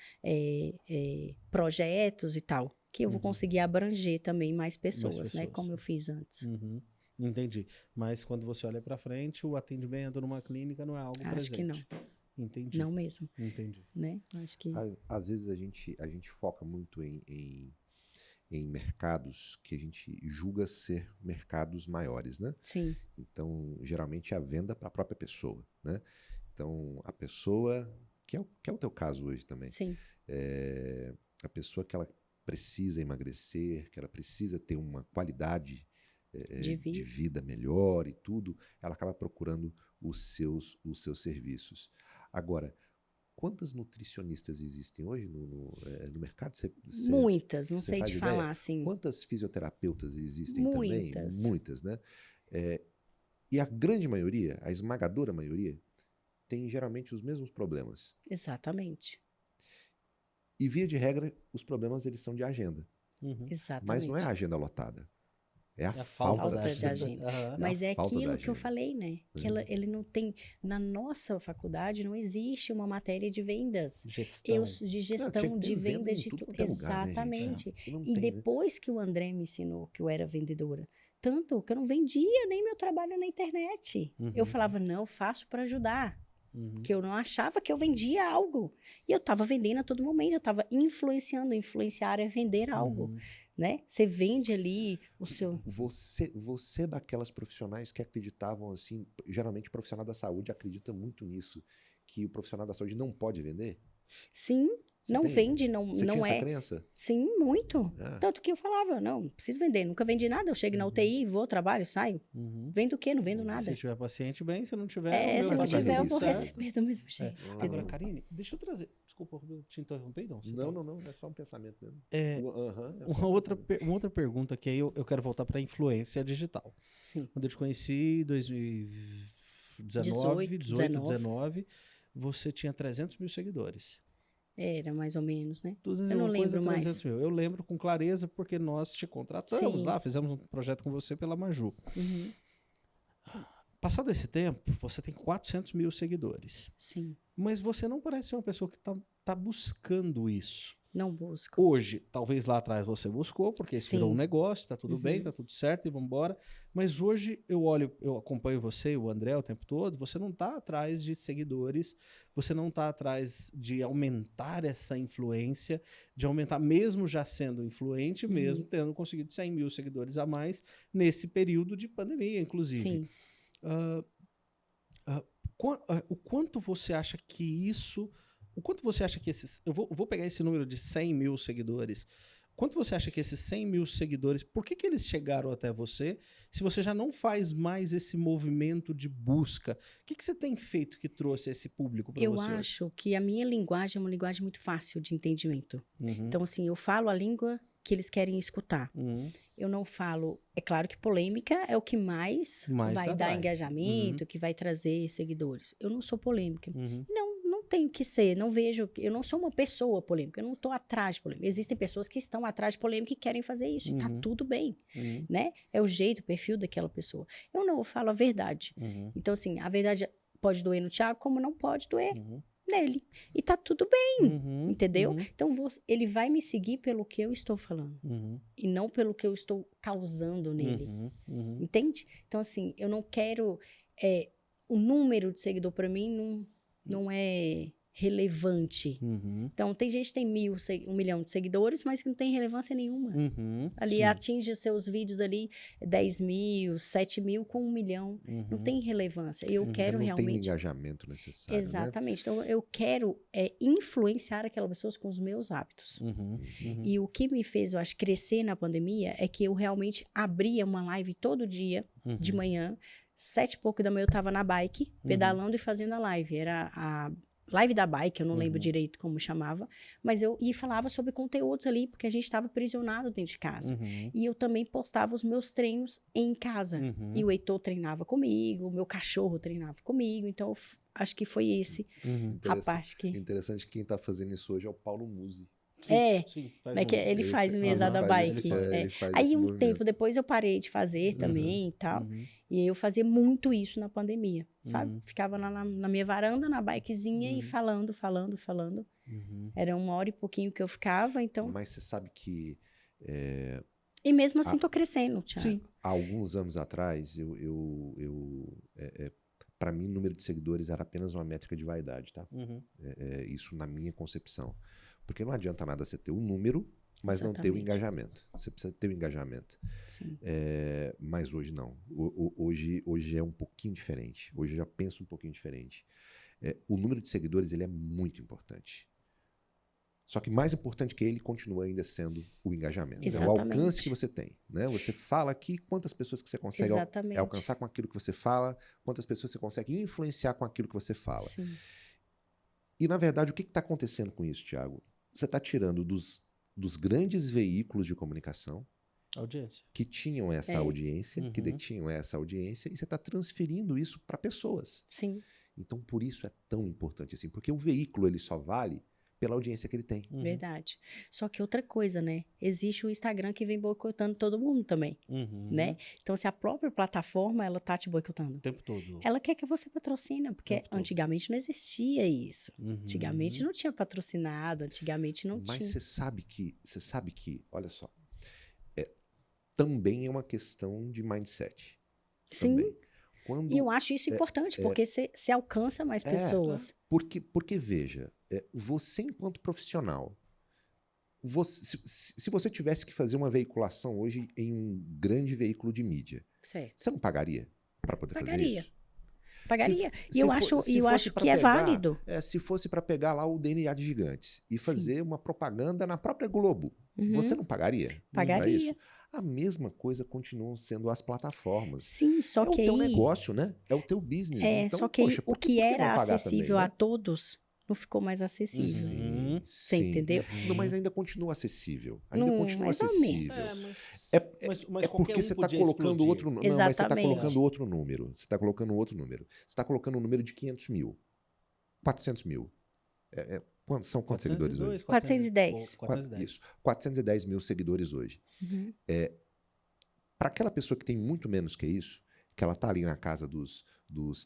projetos e tal. Que eu vou Uhum. conseguir abranger também mais pessoas, né? pessoas. Como eu fiz antes. Uhum. Entendi. Mas quando você olha para frente, o atendimento numa clínica não é algo Acho que não. presente. Entendi. Não mesmo, Entendi. né? Acho que... Às vezes a gente foca muito em mercados que a gente julga ser mercados maiores, né? Sim, Então, geralmente é a venda para a própria pessoa, né? Então, a pessoa, que é o teu caso hoje também, sim. a pessoa que ela precisa emagrecer, que ela precisa ter uma qualidade De de vida. vida melhor e tudo, ela acaba procurando os seus serviços. Agora, quantas nutricionistas existem hoje no mercado? Muitas, não você sei faz te ideia? falar, assim. Quantas fisioterapeutas existem Muitas. também? Muitas, né? E a grande maioria, a esmagadora maioria, tem geralmente os mesmos problemas. Exatamente. E, via de regra, os problemas eles são de agenda. Uhum. Exatamente. Mas não é a agenda lotada. É a É a falta falta da de agenda. agenda. Aham. Mas é falta da aquilo que eu agenda. falei, né? Que ele não tem... Na nossa faculdade não existe uma matéria de vendas. Gestão. De Não, tinha gestão, que de ter venda venda, em de tudo tudo. quanto é lugar, né, gente? Exatamente. E não E tem, né? depois que o André me ensinou que eu era vendedora, tanto que eu não vendia nem meu trabalho na internet. Uhum. Eu falava, não, eu faço para ajudar. Uhum. Porque eu não achava que eu vendia algo. E eu estava vendendo a todo momento, eu estava influenciando. Influenciar é vender algo, Uhum. né? Você vende ali o seu... Você é daquelas profissionais que acreditavam assim, geralmente o profissional da saúde acredita muito nisso, que o profissional da saúde não pode vender? Sim, Você não tem- vende, não, Você não tinha essa é. crença? Sim, muito. Ah. Tanto que eu falava, não preciso vender, nunca vendi nada. Eu chego na UTI, vou, trabalho, saio. Uhum. Vendo o quê? Não vendo nada. Se tiver paciente, bem. Se não tiver, o meu Se não resultado tiver, é eu vou certo. receber do mesmo jeito. Agora, Ah. Karine, deixa eu trazer. Desculpa, eu te interrompi, não. Você Não, tá- não, é só um pensamento mesmo. É, É só uma um outra, pensamento. uma outra pergunta que aí eu quero voltar para a influência digital. Sim. Quando eu te conheci em 2019, 19, você tinha 300 mil seguidores. Era mais ou menos, né? Tudo Eu não uma coisa lembro mais. 300 mil. Eu lembro com clareza porque nós te contratamos Sim. lá, fizemos um projeto com você pela Maju. Uhum. Passado esse tempo, você tem 400 mil seguidores. Sim. Mas você não parece ser uma pessoa que tá buscando isso. Não busco. Hoje, talvez lá atrás você buscou, porque isso virou um Sim. negócio, tá tudo Uhum. bem, tá tudo certo e vambora. Mas hoje eu olho, eu acompanho você e o André o tempo todo, você não tá atrás de seguidores, você não tá atrás de aumentar essa influência, de aumentar, mesmo já sendo influente, mesmo tendo conseguido 100 mil seguidores a mais nesse período de pandemia, inclusive. Sim. O quanto você acha que isso... O quanto você acha que esses... Eu vou pegar esse número de 100 mil seguidores. Quanto você acha que esses 100 mil seguidores... Por que eles chegaram até você se você já não faz mais esse movimento de busca? O que você tem feito que trouxe esse público para Eu você? acho que a minha linguagem é uma linguagem muito fácil de entendimento. Uhum. Então, assim, eu falo a língua que eles querem escutar. Uhum. Eu não falo... É claro que polêmica é o que mais vai atrai. dar engajamento, que vai trazer seguidores. Eu não sou polêmica. Uhum. Não tenho que ser, não vejo... Eu não sou uma pessoa polêmica, eu não estou atrás de polêmica. Existem pessoas que estão atrás de polêmica e querem fazer isso. E tá tudo bem, Uhum. né? É o jeito, o perfil daquela pessoa. Eu falo a verdade. Uhum. Então, assim, a verdade pode doer no Thiago, como não pode doer Uhum. nele. E tá tudo bem, Uhum. entendeu? Uhum. Então, ele vai me seguir pelo que eu estou falando. Uhum. E não pelo que eu estou causando nele. Uhum. Uhum. Entende? Então, assim, eu não quero... o número de seguidor para mim não é relevante. Uhum. Então, tem gente que tem 1 milhão de seguidores, mas que não tem relevância nenhuma. Uhum. Ali Sim. atinge os seus vídeos ali 10 mil, 7 mil com 1 milhão. Não Uhum. tem relevância. Eu quero não tem o realmente... engajamento necessário, né? Exatamente. Então, eu quero influenciar aquelas pessoas com os meus hábitos. Uhum. Uhum. E o que me fez, eu acho, crescer na pandemia é que eu realmente abria uma live todo dia, de manhã, 7 e pouco da manhã eu tava na bike, pedalando e fazendo a live. Era a live da bike, eu não lembro direito como chamava, mas eu falava sobre conteúdos ali, porque a gente estava aprisionado dentro de casa. Uhum. E eu também postava os meus treinos em casa. Uhum. E o Heitor treinava comigo, o meu cachorro treinava comigo, então acho que foi esse Uhum. a parte que... Interessante que quem está fazendo isso hoje é o Paulo Musi. Sim, né, que ele faz mesmo a da bike. Aí tempo depois eu parei de fazer também e tal. E eu fazia muito isso na pandemia, sabe? Ficava na minha varanda, na bikezinha e falando. Era 1 hora e pouquinho que eu ficava, então... Mas você sabe que... E mesmo assim tô crescendo, Thiago. Sim. Há alguns anos atrás, para mim, o número de seguidores era apenas uma métrica de vaidade, tá? Isso na minha concepção. Porque não adianta nada você ter o número, mas não ter o engajamento. Você precisa ter o engajamento. Sim. Mas hoje não. Hoje é um pouquinho diferente. Hoje eu já penso um pouquinho diferente. O número de seguidores ele é muito importante. Só que mais importante que ele continua ainda sendo o engajamento. Exatamente. É o alcance que você tem. Né? Você fala aqui quantas pessoas que você consegue alcançar com aquilo que você fala, quantas pessoas você consegue influenciar com aquilo que você fala. Sim. E, na verdade, o que está acontecendo com isso, Thiago? Você está tirando dos grandes veículos de comunicação que tinham essa audiência, que detinham essa audiência, e você está transferindo isso para pessoas. Sim. Então, por isso é tão importante assim, porque o veículo ele só vale pela audiência que ele tem. Verdade. Só que outra coisa, né? Existe o Instagram que vem boicotando todo mundo também, né? Então, se a própria plataforma, ela tá te boicotando. O tempo todo. Ela quer que você patrocine, porque antigamente não existia isso. Antigamente não tinha patrocinado, antigamente não tinha. Mas você sabe que, olha só, também é uma questão de mindset. Sim. Também. E eu acho isso importante, porque você alcança mais pessoas. Porque veja, você enquanto profissional, se você tivesse que fazer uma veiculação hoje em um grande veículo de mídia, você não pagaria para poder fazer isso? Pagaria. E eu acho que é válido. Se fosse para pegar lá o DNA de Gigantes e fazer uma propaganda na própria Globo, você não pagaria? Pagaria. Isso? A mesma coisa continuam sendo as plataformas. Sim, só que é o teu negócio, né? É o teu business. Então, só que poxa, o que era também, acessível né? a todos não ficou mais acessível. Você entendeu? Não, mas ainda continua acessível. Ainda continua mais ou acessível. Mas porque você está colocando outro número. Não, mas você está colocando outro número. Você está colocando outro número. Você está colocando um número de 500 mil. 400 mil. São quantos seguidores hoje? 410. 410. Isso. 410 mil seguidores hoje. Para aquela pessoa que tem muito menos que isso, que ela está ali na casa dos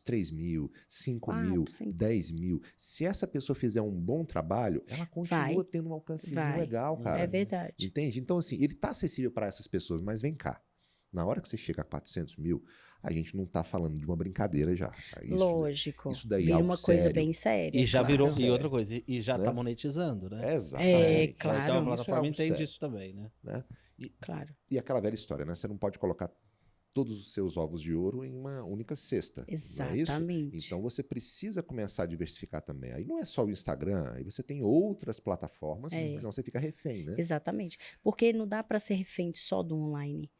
3 mil, 5 mil, 10 mil, se essa pessoa fizer um bom trabalho, ela continua tendo um alcance legal, cara. É verdade. Entende? Então, assim, ele está acessível para essas pessoas, mas vem cá. Na hora que você chega a 400 mil, a gente não está falando de uma brincadeira já. Lógico. Isso daí vira é algo uma coisa sério. bem séria. E já claro. virou, e outra coisa, e já está monetizando, né? Exatamente. Claro. Então a Isso plataforma algo entende sério, isso também, né? Claro. E aquela velha história, né? Você não pode colocar todos os seus ovos de ouro em uma única cesta. Exatamente. Não é isso? Então você precisa começar a diversificar também. Aí não é só o Instagram, aí você tem outras plataformas, senão você fica refém, né? Exatamente. Porque não dá para ser refém só do online.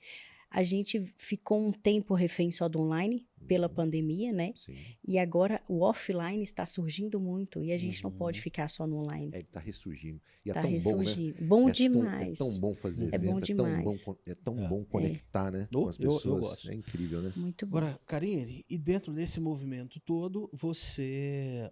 A gente ficou um tempo refém só do online, pela pandemia, né? Sim. E agora o offline está surgindo muito e a gente não pode ficar só no online. Ele está ressurgindo. E é Tá tão ressurgindo. bom, né? Bom demais. É tão bom fazer É evento, bom demais. é tão bom conectar, né? Com as Eu pessoas. gosto. É incrível, né? Muito bom. Agora, Karine, e dentro desse movimento todo,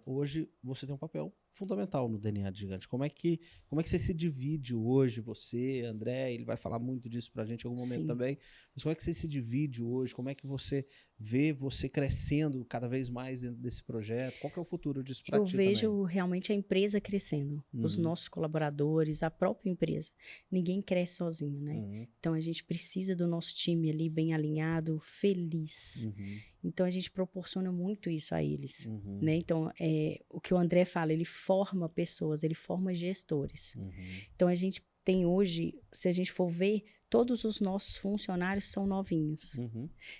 hoje você tem um papel fundamental no DNA de Gigante. Como é que você se divide hoje, você, André, ele vai falar muito disso pra gente em algum momento também, mas como é que você se divide hoje? Como é que você vê você crescendo cada vez mais dentro desse projeto? Qual que é o futuro disso pra ti também? Eu vejo realmente a empresa crescendo, os nossos colaboradores, a própria empresa. Ninguém cresce sozinho, né? Então a gente precisa do nosso time ali bem alinhado, feliz. Então a gente proporciona muito isso a eles, né? Então o que o André fala, ele forma pessoas, ele forma gestores. Então a gente tem hoje, se a gente for ver, todos os nossos funcionários são novinhos.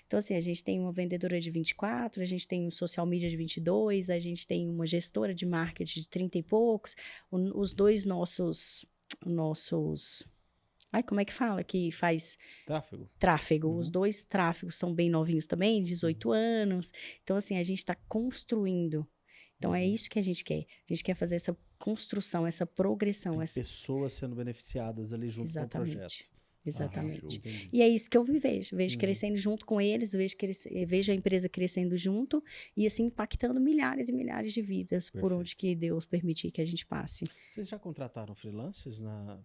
Então, assim, a gente tem uma vendedora de 24, a gente tem um social media de 22, a gente tem uma gestora de marketing de 30 e poucos, os dois nossos... Ai, como é que fala? Que faz... Tráfego. Os dois tráfegos são bem novinhos também, 18 anos. Então, assim, a gente está construindo. Então, é isso que a gente quer. A gente quer fazer essa construção, essa progressão. Tem pessoas sendo beneficiadas ali junto com o projeto. Exatamente. show. E é isso que eu vejo. Vejo Uhum. crescendo junto com eles, vejo a empresa crescendo junto e assim impactando milhares e milhares de vidas por Perfeito. onde que Deus permitir que a gente passe. Vocês já contrataram freelancers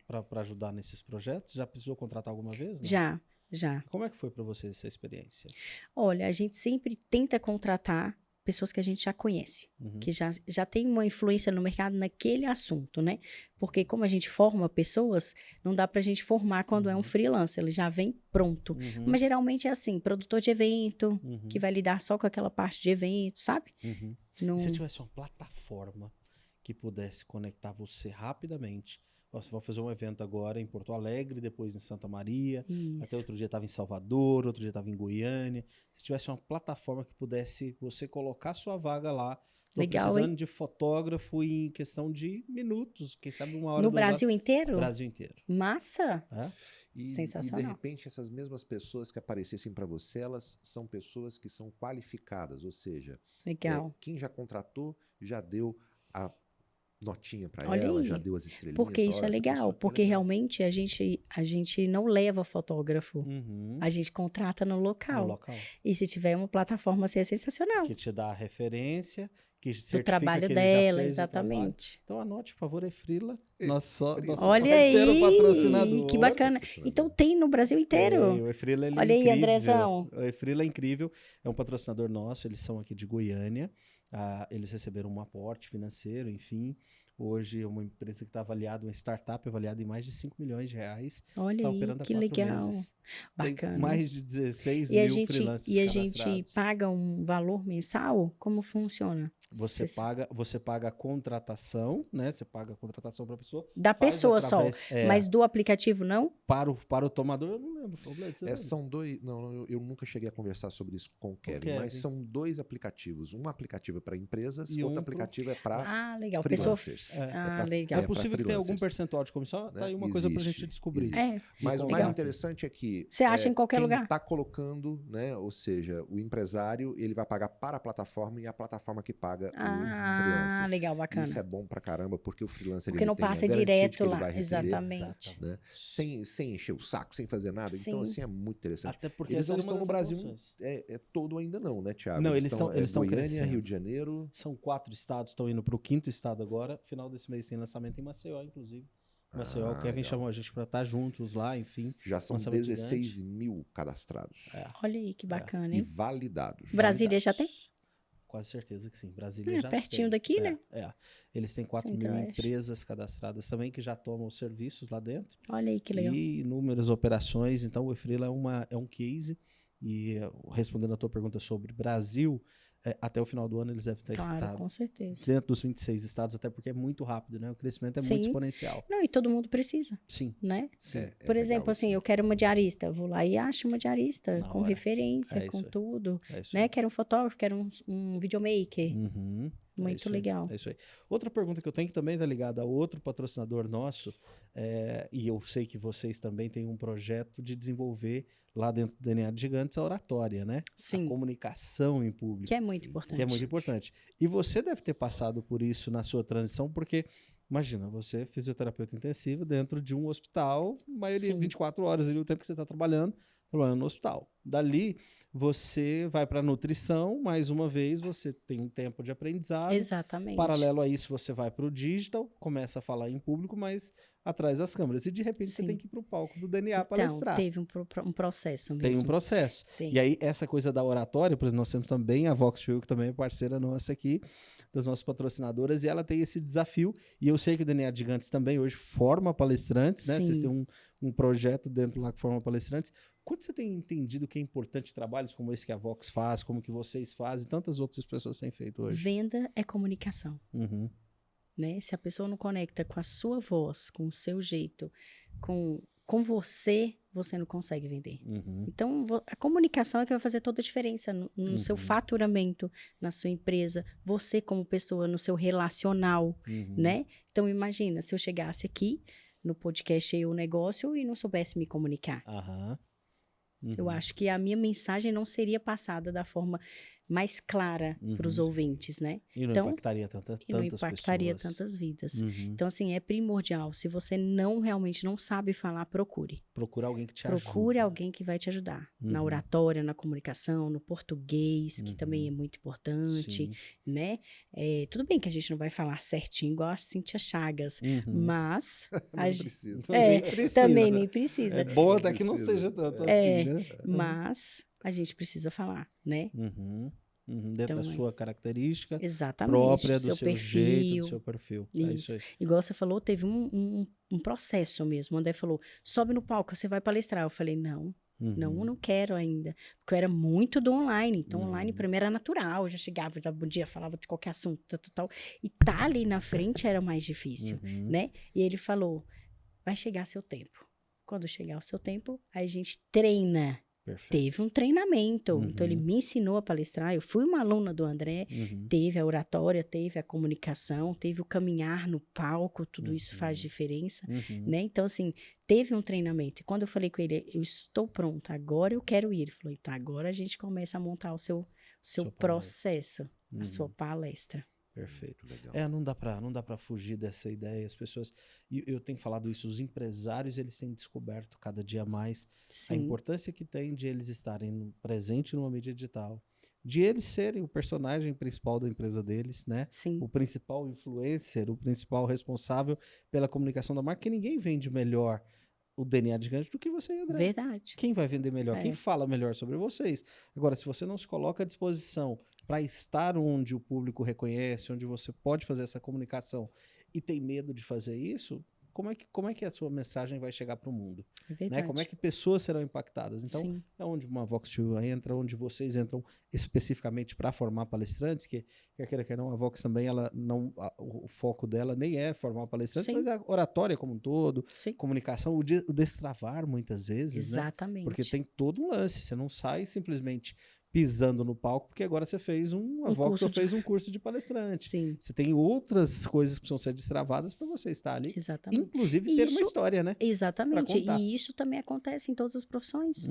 para ajudar nesses projetos? Já precisou contratar alguma vez? Não? Já. Como é que foi para vocês essa experiência? Olha, a gente sempre tenta contratar pessoas que a gente já conhece, Uhum. que já tem uma influência no mercado naquele assunto, né? Porque como a gente forma pessoas, não dá pra gente formar quando é um freelancer, ele já vem pronto. Uhum. Mas geralmente é assim, produtor de evento, Uhum. que vai lidar só com aquela parte de evento, sabe? Uhum. Não... E se tivesse uma plataforma que pudesse conectar você rapidamente? Ó, você vai fazer um evento agora em Porto Alegre, depois em Santa Maria, até Isso. outro dia estava em Salvador, outro dia estava em Goiânia. Se tivesse uma plataforma que pudesse você colocar sua vaga lá, tô Legal, precisando hein? de fotógrafo em questão de minutos, quem sabe 1 hora, No 2 horas. Brasil inteiro? Brasil inteiro. Massa! É? E de Sensacional. repente, essas mesmas pessoas que aparecessem para você, elas são pessoas que são qualificadas, ou seja, Legal. quem já contratou já deu a notinha para Olha ela, aí, já deu as estrelinhas. Porque isso Olha, é essa legal, pessoa aqui é porque legal. realmente a gente não leva fotógrafo, Uhum. a gente contrata no No local. local. E se tiver uma plataforma assim, é sensacional. Que te dá a referência, que Do certifica trabalho que ele já dela, fez o trabalho. exatamente. Então anote, por favor, Frila. E- Nosso Frila. Olha terceiro aí, patrocinador. que bacana. Então tem no Brasil inteiro. O Efrila, ele Olha é aí, incrível. Andrezão. O Efrila é incrível, é um patrocinador nosso, eles são aqui de Goiânia. Eles receberam um aporte financeiro, enfim. Hoje é uma empresa que está avaliada, uma startup avaliada em mais de 5 milhões de reais. Olha Está aí, operando há que 4 legal. meses. Bacana. Tem mais de 16 E a mil gente, freelancers e a gente cadastrados. paga um valor mensal? Como funciona? Você Cê- paga a contratação, né? Você paga a contratação para a pessoa. Da faz pessoa só, através- mas do aplicativo não? para o tomador, eu não lembro. Bled, você lembra? São dois. Não, eu nunca cheguei a conversar sobre isso com o Kevin, mas Kevin. são 2 aplicativos. Um aplicativo é para empresas E e outro um pro- aplicativo é para. Ah, legal. freelancers. Pessoa... É Ah, pra- legal. É possível que tenha algum freelancers. percentual de comissão? Tá Né? aí uma coisa pra Existe, gente descobrir. existe. É, Mas o Legal. mais interessante é que Você acha em qualquer quem lugar. está colocando, né? Ou seja, o empresário ele vai pagar para a plataforma e a plataforma que paga o Ah, freelancer. legal, E bacana. isso é bom pra caramba, porque o freelancer Porque ele não tem a passa garantia de direto que ele lá. vai receber, Exatamente. né? Sem encher o saco, sem fazer nada. Então, Sim. assim, é muito interessante. Até porque Eles essa não era uma estão no das Brasil evoluções. todo ainda não, né, Thiago? Não, eles estão Goiânia, crescendo. Rio de Janeiro. São 4 estados, estão indo pro 5º estado agora. Final desse mês tem lançamento em Maceió, inclusive. Maceió, o Kevin legal. chamou a gente para estar juntos lá, enfim. Já são Lançamento 16 mil cadastrados Olha aí, que bacana, e hein? validados. Brasília já tem? Quase certeza que sim. Brasília já pertinho tem. daqui, né? Eles têm 4 mil Centro-Oeste. empresas cadastradas também que já tomam os serviços lá dentro. Olha aí, que legal. E inúmeras operações. Então, o Efrila é um case. E respondendo a tua pergunta sobre Brasil, até o final do ano eles devem Claro, estar com certeza. dentro dos 26 estados, até porque é muito rápido, né? O crescimento é Sim. muito exponencial. Não, e todo mundo precisa, Sim, né? sim. Por exemplo, assim, eu quero uma diarista, eu vou lá e acho uma diarista Na com hora. referência, É com isso aí. tudo, É isso né? aí. Quero um fotógrafo, quero um videomaker. Uhum. É Muito isso aí, legal. É isso aí. Outra pergunta que eu tenho que também está ligada a outro patrocinador nosso, e eu sei que vocês também têm um projeto de desenvolver lá dentro do DNA de Gigantes a oratória, né? Sim. A comunicação em público. Que é muito importante. Que é muito importante. E você deve ter passado por isso na sua transição, porque, imagina, você é fisioterapeuta intensivo dentro de um hospital, maioria Sim. 24 horas ali, o tempo que você está trabalhando no hospital. Dali, você vai para nutrição, mais uma vez, você tem um tempo de aprendizado. Exatamente. Paralelo a isso, você vai para o digital, começa a falar em público, mas atrás das câmeras. E de repente você Sim. tem que ir para o palco do DNA Então, palestrar. teve um processo mesmo. Tem um processo. Tem. E aí, essa coisa da oratória, por exemplo, nós temos também a Vox Show, que também é parceira nossa aqui, das nossas patrocinadoras, e ela tem esse desafio. E eu sei que o DNA de Gigantes também hoje forma palestrantes, né? Sim. Vocês têm um projeto dentro lá que forma palestrantes. Quando você tem entendido que é importante trabalhos como esse que a Vox faz, como que vocês fazem, e tantas outras pessoas têm feito hoje? Venda é comunicação. Uhum. Né? Se a pessoa não conecta com a sua voz, com o seu jeito, com você, você não consegue vender. Uhum. Então, a comunicação é que vai fazer toda a diferença no seu Uhum. faturamento, na sua empresa, você como pessoa, no seu relacional, Uhum. né? Então, imagina, se eu chegasse aqui no podcast Eu Negócio e não soubesse me comunicar. Aham. Eu Uhum. acho que a minha mensagem não seria passada da forma mais clara para os ouvintes, né? E não Então, impactaria tantas E não impactaria pessoas. tantas vidas. Uhum. Então, assim, é primordial. Se você realmente não sabe falar, procure. Procura alguém que te Procure ajuda. alguém que vai te ajudar. Na Uhum. oratória, na comunicação, no português, que também é muito importante, Sim. né? Tudo bem que a gente não vai falar certinho igual a Cíntia Chagas, Uhum. mas... Não precisa. Nem precisa. Também nem precisa. É bom até que não Precisa. seja tanto É, assim, né? Mas a gente precisa falar, né? Uhum. Dentro Então, da sua característica Exatamente. própria, do seu seu jeito, do seu perfil. É isso aí. Igual você falou, teve um processo mesmo. O André falou, sobe no palco, você vai palestrar. Eu falei, não, não quero ainda. Porque eu era muito do online. Então, online pra mim era natural. Eu já chegava, já bom dia, falava de qualquer assunto, tal. E tá ali na frente era mais difícil, né? E ele falou, vai chegar seu tempo. Quando chegar o seu tempo, aí a gente treina. Perfeito. Teve um treinamento. Então, ele me ensinou a palestrar. Eu fui uma aluna do André. Teve a oratória, teve a comunicação, teve o caminhar no palco. Tudo isso faz diferença, né? Então, assim, teve um treinamento. E quando eu falei com ele, eu estou pronta, agora eu quero ir. Ele falou, então, agora a gente começa a montar o seu processo, a sua palestra. Perfeito. Legal. Não dá pra fugir dessa ideia. As pessoas, e eu tenho falado isso, os empresários, eles têm descoberto cada dia mais a importância que tem de eles estarem presentes numa mídia digital, de eles serem o personagem principal da empresa deles, né? Sim. O principal influencer, o principal responsável pela comunicação da marca, que ninguém vende melhor o DNA gigante do que você, André. Verdade. Quem vai vender melhor? Quem fala melhor sobre vocês? Agora, se você não se coloca à disposição para estar onde o público reconhece, onde você pode fazer essa comunicação e tem medo de fazer isso, como é que a sua mensagem vai chegar para o mundo? É verdade. Né? Como é que pessoas serão impactadas? Então, Sim. é onde uma Vox 2 entra, onde vocês entram especificamente para formar palestrantes, que quer queira, quer não, a Vox também, o foco dela nem é formar palestrantes, mas é a oratória como um todo, comunicação, o destravar muitas vezes, Exatamente. né? Porque tem todo um lance, você não sai simplesmente pisando no palco, porque agora você fez fez um curso de palestrante. Sim. Você tem outras coisas que precisam ser destravadas para você estar ali. Exatamente. Inclusive ter uma história, né? Exatamente. E isso também acontece em todas as profissões,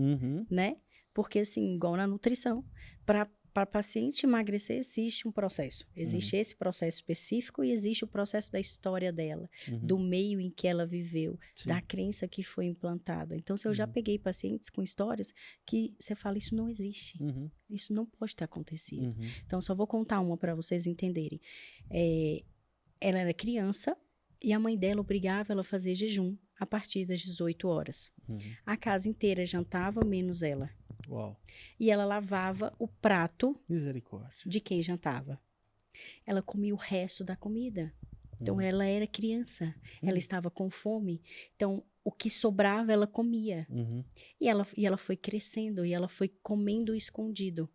né? Porque, assim, igual na nutrição, para paciente emagrecer, existe um processo. Existe esse processo específico e existe o processo da história dela, do meio em que ela viveu, da crença que foi implantada. Então, se eu já peguei pacientes com histórias que você fala, isso não existe. Isso não pode ter acontecido. Então, só vou contar uma para vocês entenderem. Ela era criança e a mãe dela obrigava ela a fazer jejum a partir das 18 horas. A casa inteira jantava, menos ela. Uau. E ela lavava o prato Misericórdia. de quem jantava. Ela comia o resto da comida. Então, ela era criança. Ela estava com fome. Então, o que sobrava, ela comia. E ela foi crescendo e ela foi comendo escondido.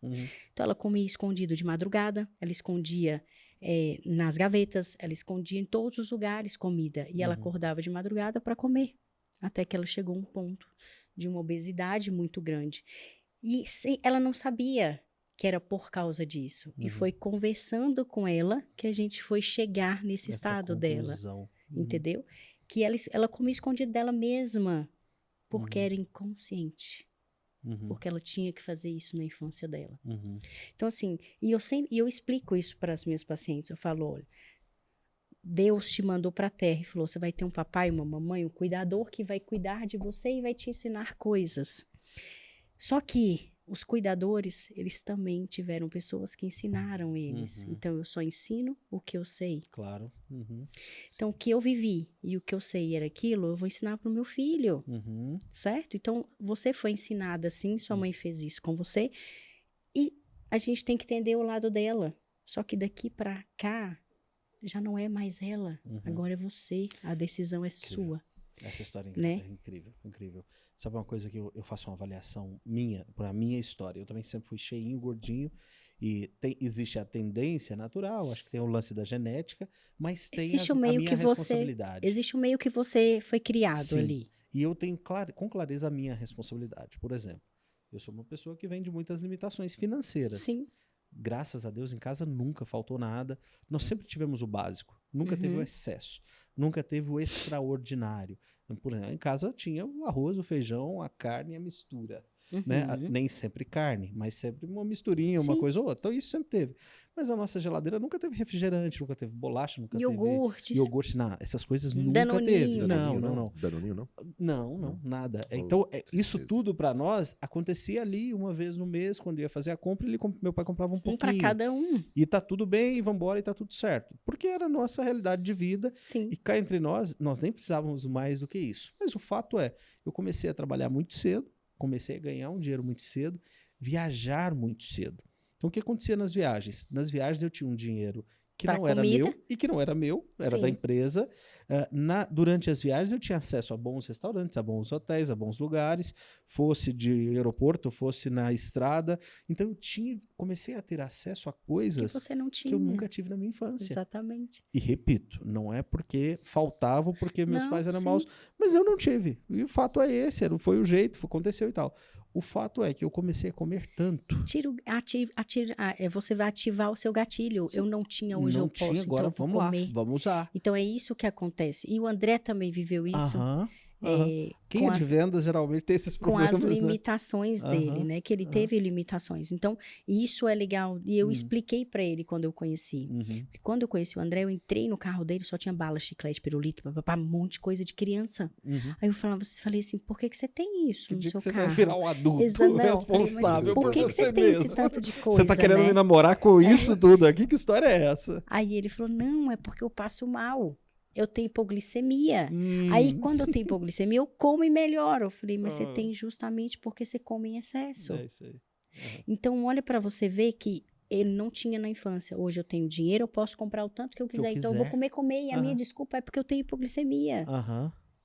Então, ela comia escondido de madrugada. Ela escondia nas gavetas. Ela escondia em todos os lugares comida. E ela acordava de madrugada para comer. Até que ela chegou a um ponto de uma obesidade muito grande. E ela não sabia que era por causa disso. E foi conversando com ela que a gente foi chegar nesse estado dela. Entendeu? Que ela comia escondido dela mesma, porque era inconsciente. Porque ela tinha que fazer isso na infância dela. Então, assim, e eu explico isso para as minhas pacientes. Eu falo, olha, Deus te mandou para a terra e falou, você vai ter um papai, uma mamãe, um cuidador que vai cuidar de você e vai te ensinar coisas. Só que os cuidadores, eles também tiveram pessoas que ensinaram eles. Então, eu só ensino o que eu sei. Claro. Então, o que eu vivi e o que eu sei era aquilo, eu vou ensinar para o meu filho. Certo? Então, você foi ensinada assim, sua mãe fez isso com você. E a gente tem que entender o lado dela. Só que daqui para cá, já não é mais ela. Agora é você. A decisão é sua. Essa história né? É incrível, incrível. Sabe uma coisa que eu faço uma avaliação minha, para a minha história. Eu também sempre fui cheinho, gordinho, e existe a tendência natural, acho que tem o lance da genética, mas tem a minha responsabilidade. Existe o meio que você foi criado ali. E eu tenho com clareza a minha responsabilidade. Por exemplo, eu sou uma pessoa que vem de muitas limitações financeiras. Sim. Graças a Deus, em casa nunca faltou nada. Nós sempre tivemos o básico. nunca teve o excesso, nunca teve o extraordinário. Por exemplo, em casa tinha o arroz, o feijão, a carne e a mistura. Né? Nem sempre carne, mas sempre uma misturinha, uma Sim. coisa ou outra. Então isso sempre teve. Mas a nossa geladeira nunca teve refrigerante, nunca teve bolacha, nunca Iogurtes. teve iogurte, não, essas coisas nunca Danoninho. teve. Danoninho, Não. Danoninho não? Não, nada. Oh, Então, isso tristeza. tudo pra nós acontecia ali uma vez no mês, quando ia fazer a compra, meu pai comprava um Um pouquinho. para cada um. E tá tudo bem, e vambora, e tá tudo certo. Porque era a nossa realidade de vida. Sim. E cá entre nós nem precisávamos mais do que isso. Mas o fato é, eu comecei a trabalhar muito cedo, comecei a ganhar um dinheiro muito cedo, viajar muito cedo. Então, o que acontecia nas viagens? Nas viagens eu tinha um dinheiro que Pra não era comida. meu e que não era meu, era Sim. da empresa. Durante as viagens eu tinha acesso a bons restaurantes, a bons hotéis, a bons lugares, fosse de aeroporto, fosse na estrada. Então eu comecei a ter acesso a Que coisas você não que tinha. eu nunca tive na minha infância. Exatamente. E repito, não é porque faltava ou porque meus Não, pais eram sim. maus, mas eu não tive. E o fato é esse, foi o jeito, aconteceu e tal. O fato é que eu comecei a comer tanto. Você vai ativar o seu gatilho. Eu não tinha, hoje não eu posso, tinha, agora então eu vamos vou lá, comer. vamos usar. Então é isso que acontece. E o André também viveu isso. Aham. Quem Com é de as- vendas geralmente tem esses com problemas, as né? limitações dele, né? Que ele teve limitações. Então, isso é legal. E eu expliquei pra ele quando eu conheci. Porque quando eu conheci o André, eu entrei no carro dele, só tinha bala, chiclete, pirulito, papapá, um monte de coisa de criança. Aí eu falei assim, por que você tem isso Que no dia seu que você carro? vai virar um adulto Exato, não, eu falei, mas responsável por por que você você tem mesmo? esse tanto de coisa, Você tá querendo né? me namorar com isso tudo aqui? Que história é essa? Aí ele falou, não, é porque eu passo mal. Eu tenho hipoglicemia. Aí, quando eu tenho hipoglicemia, eu como e melhoro. Eu falei, mas você tem justamente porque você come em excesso. É isso aí. Então, olha pra você ver que ele não tinha na infância. Hoje eu tenho dinheiro, eu posso comprar o tanto que eu quiser. Então, eu vou comer. E a minha desculpa é porque eu tenho hipoglicemia.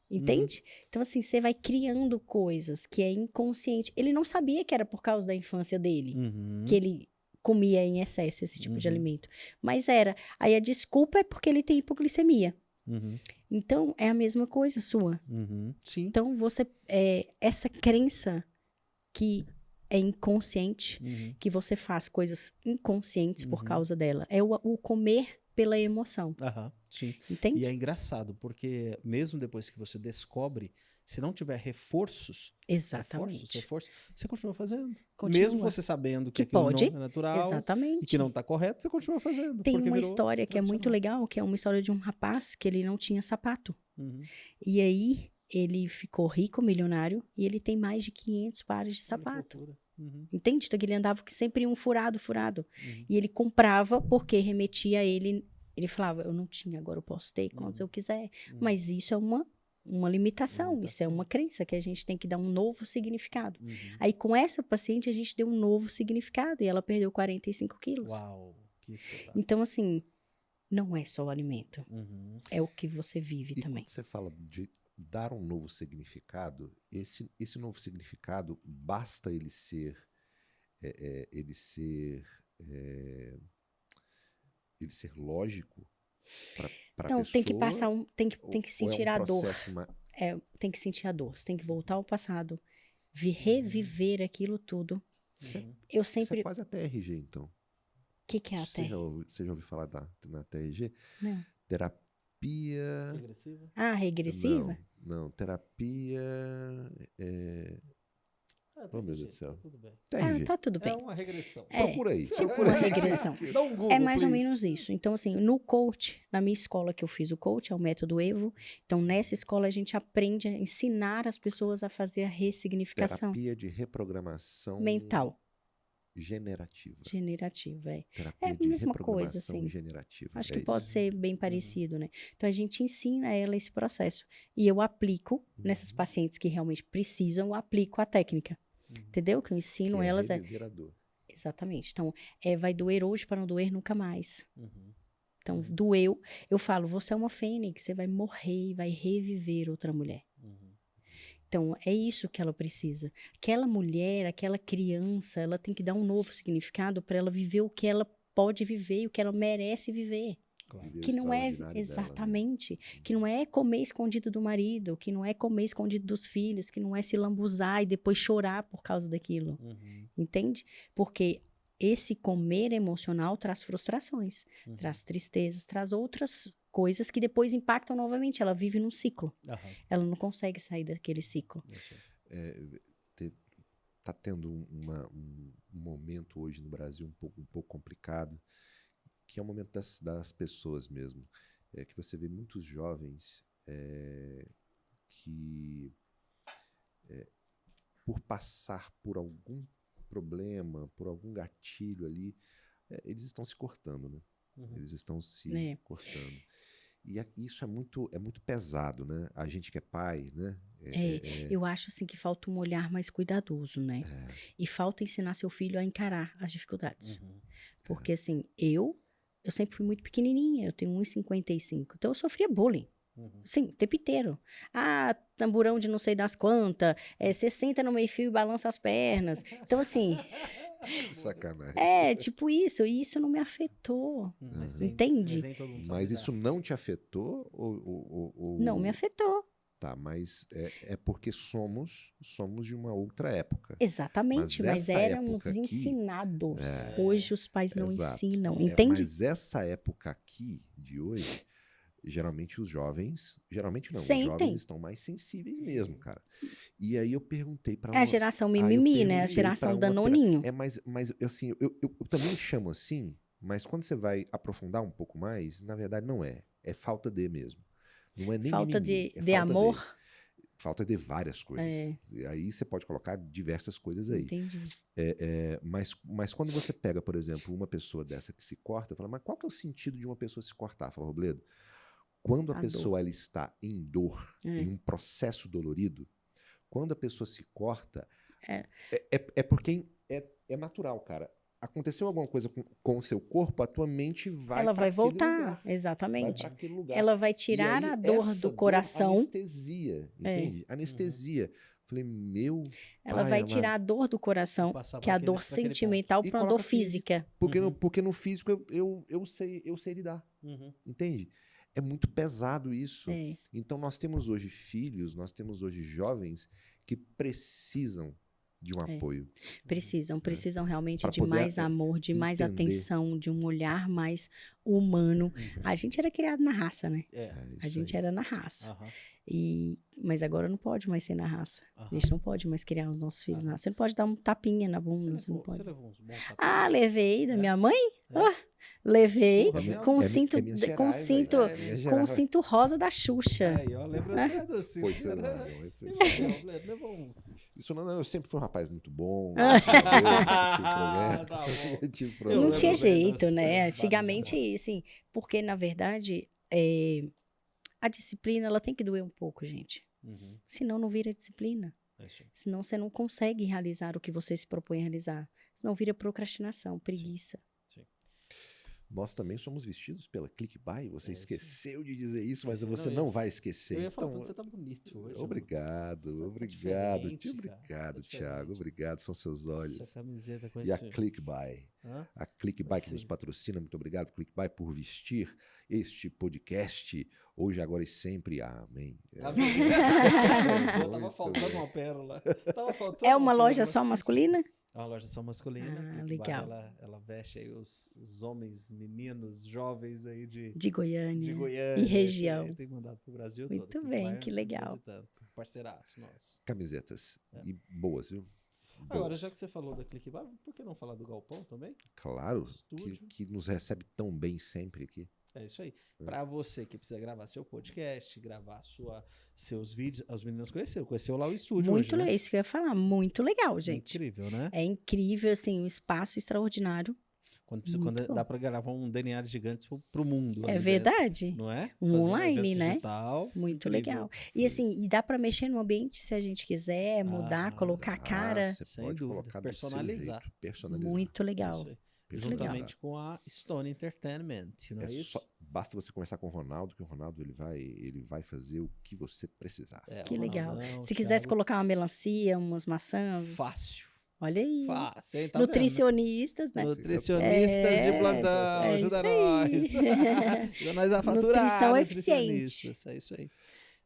Entende? Então, assim, você vai criando coisas que é inconsciente. Ele não sabia que era por causa da infância dele. Que ele comia em excesso esse tipo de alimento. Mas era. Aí a desculpa é porque ele tem hipoglicemia. Então, é a mesma coisa sua. Sim. Então, essa crença que é inconsciente, que você faz coisas inconscientes por causa dela, é o comer pela emoção. Sim. Entende? E é engraçado, porque mesmo depois que você descobre, se não tiver reforços, Exatamente. você continua fazendo. Continua. Mesmo você sabendo que Que aquilo pode. não é natural Exatamente. e que não está correto, você continua fazendo. Tem porque uma virou história que é muito tradicional. legal, que é uma história de um rapaz que ele não tinha sapato. E aí, ele ficou rico, milionário, e ele tem mais de 500 pares de sapato. Olha que loucura. Entende? Então, ele andava sempre um furado. E ele comprava porque remetia a ele. Ele falava, eu não tinha, agora eu posso ter quantos eu quiser. Mas isso é uma limitação, isso é uma crença que a gente tem que dar um novo significado. Aí, com essa paciente, a gente deu um novo significado e ela perdeu 45 quilos. Uau, que espetáculo. Então, assim, não é só o alimento. É o que você vive E também. quando você fala de dar um novo significado, esse novo significado, basta ele ser lógico para Não, pessoa? tem que passar tem que ou sentir é um a dor. processo Tem que sentir a dor. Você tem que voltar ao passado, reviver aquilo tudo. Eu Isso é sempre. quase a TRG, então. O que é a Você já ouviu falar na TRG? Não. Terapia... Regressiva? Ah, regressiva? Não, terapia... Oh, meu Deus do céu. Tudo bem. TRG. Tá tudo bem. É uma regressão. Procura aí. Tipo uma regressão. Dá um Google, É mais ou please. menos isso. Então, assim, no coach, na minha escola que eu fiz o coach, é o método EVO. Então, nessa escola, a gente aprende a ensinar as pessoas a fazer a ressignificação Terapia de reprogramação mental. generativa. Generativa, é. Terapia É a de mesma coisa, reprogramação assim. generativa. Acho É que isso. pode ser bem parecido, né? Então, a gente ensina ela esse processo. E eu aplico nessas pacientes que realmente precisam, eu aplico a técnica. Entendeu? Que eu ensino Que é elas. reviver a dor. Exatamente. Então, vai doer hoje para não doer nunca mais. Então, doeu. Eu falo, você é uma fênix, você vai morrer e vai reviver outra mulher. Então, é isso que ela precisa. Aquela mulher, aquela criança, ela tem que dar um novo significado para ela viver o que ela pode viver e o que ela merece viver. Claro. Viver o Que não é extraordinário dela, né? exatamente, que não é comer escondido do marido, que não é comer escondido dos filhos, que não é se lambuzar e depois chorar por causa daquilo. Entende? Porque esse comer emocional traz frustrações, traz tristezas, traz outras coisas que depois impactam novamente. Ela vive num ciclo. Aham. Ela não consegue sair daquele ciclo. Tá tendo um momento hoje no Brasil um pouco complicado, que é o momento das pessoas mesmo. Que você vê muitos jovens que, por passar por algum problema, por algum gatilho ali, eles estão se cortando, né? Uhum. Eles estão se cortando. E isso é muito pesado, né? A gente que é pai, né? Eu acho assim que falta um olhar mais cuidadoso, né? E falta ensinar seu filho a encarar as dificuldades. Uhum. Porque assim, eu sempre fui muito pequenininha, eu tenho 1,55, então eu sofria bullying. Uhum. Sim, o tempo inteiro. Ah, tamborão de não sei das quantas, você senta no meio-fio e balança as pernas. Então assim, Sacanagem. tipo isso, e isso não me afetou. Mas Entende? nem todo mundo sabe Mas lidar. isso não te afetou? Ou... Não me afetou. Tá, mas é porque somos de uma outra época. Exatamente, mas essa éramos época aqui- ensinados. Hoje os pais não Exato. ensinam, entende? Mas essa época aqui, de hoje, geralmente os jovens... Geralmente não, Sentem. os jovens estão mais sensíveis mesmo, cara. E aí eu perguntei pra É a geração mimimi, né? A geração danoninho. Mas assim, eu também chamo assim, mas quando você vai aprofundar um pouco mais, na verdade não é. É falta de mesmo. Não é nem Falta mimimi, de amor. Falta de várias coisas. E aí você pode colocar diversas coisas aí. Entendi. Mas quando você pega, por exemplo, uma pessoa dessa que se corta, fala, mas qual que é o sentido de uma pessoa se cortar? Fala, Robledo, quando a pessoa ela está em dor, em um processo dolorido, quando a pessoa se corta, é porque é natural, cara. Aconteceu alguma coisa com o seu corpo, a tua mente vai Ela vai pra aquele voltar, lugar. exatamente. Vai pra aquele lugar. Ela vai E tirar aí, a dor essa do coração. Anestesia, entende? Anestesia. Falei, meu Ela pai vai amado. tirar a dor do coração, Passar que é a pra dor aquele ponto. sentimental, E para uma coloca dor físico. física. Porque no físico eu sei lidar, Uhum. entende? É muito pesado isso. É. Então nós temos hoje filhos, nós temos hoje jovens que precisam de um apoio. Precisam realmente Pra de poder mais amor, de mais entender. atenção, de um olhar mais humano. A gente era criado na raça, né? A Isso gente aí. era na raça. Aham. Mas agora não pode mais ser na raça. Aham. A gente não pode mais criar os nossos filhos na raça. Você não pode dar um tapinha na bunda, você não pode. Você levou uns bons tapinhas? Ah, levei da minha mãe? É. Ah, levei Porra, minha- com o é cinto, Minas com o Gerais, cinto, velho. É Minas com o Gerais. cinto rosa da Xuxa. Aí, ó, lembra até do cinto. Pois é, né? não, esse- Levou uns. Isso não, eu sempre fui um rapaz muito bom. Ah, tá bom. Eu tive Eu problema. Não lembro tinha bem jeito, das né? várias Antigamente, assim, porque na verdade a disciplina ela tem que doer um pouco, gente. Uhum. Senão não vira disciplina. É isso aí. Senão você não consegue realizar o que você se propõe a realizar. Senão vira procrastinação, preguiça. Nós também somos vestidos pela Clickbuy. Você isso. esqueceu de dizer isso, mas Esqueci, você não, não vai esquecer. Eu ia falar, Então, você tá bonito hoje. obrigado, Tá obrigado, diferente, cara. obrigado, Tá Thiago. diferente. Obrigado, são seus mano. olhos. Essa camiseta com E a esse... Clickbuy. Hã? A Clickbuy que Sim. nos patrocina, muito obrigado, Clickbuy, por vestir este podcast hoje, agora e sempre. Amém. Tava faltando uma pérola. Tava faltando É uma loja pérola. só masculina? É uma loja só masculina. Ah, Clickbuy, legal. Ela veste aí os homens, meninos, jovens aí de De Goiânia. Goiânia. E região. Tem mandado pro Brasil Muito todo. bem, Clickbuy que legal. visitando. Parceiraço nosso. Camisetas. E boas, viu? Agora, Boas. já que você falou da Clickbuy, por que não falar do Galpão também? Claro, Estúdio. que nos recebe tão bem sempre aqui. É isso aí. Pra você que precisa gravar seu podcast, gravar seus vídeos, as meninas conheceu lá o estúdio Muito hoje, legal, né? isso que eu ia falar. Muito legal, gente. Incrível, né? É incrível, assim, um espaço extraordinário. Quando Muito bom. dá pra gravar um DNA de gigantes pro mundo. É ali verdade. dentro, não é? Um Fazer online, evento né? Digital, Muito incrível. legal. E assim, e dá pra mexer no ambiente se a gente quiser, mudar, colocar a cara. Você Sem pode dúvida. colocar Personalizar. Do seu jeito, personalizar. Muito legal. Isso aí. Personalizar. Juntamente com a Stone Entertainment, não é, isso? Basta você conversar com o Ronaldo, que o Ronaldo ele vai fazer o que você precisar. É, Que o legal. Ronaldão, Se o quisesse Thiago, colocar uma melancia, umas maçãs. fácil. Olha aí. Fácil, hein? Tá vendo? Nutricionistas, né? Nutricionistas de plantão, é ajuda isso aí. nós. Ajuda nós a faturar. Nutrição nutricionistas, eficiente. É isso aí.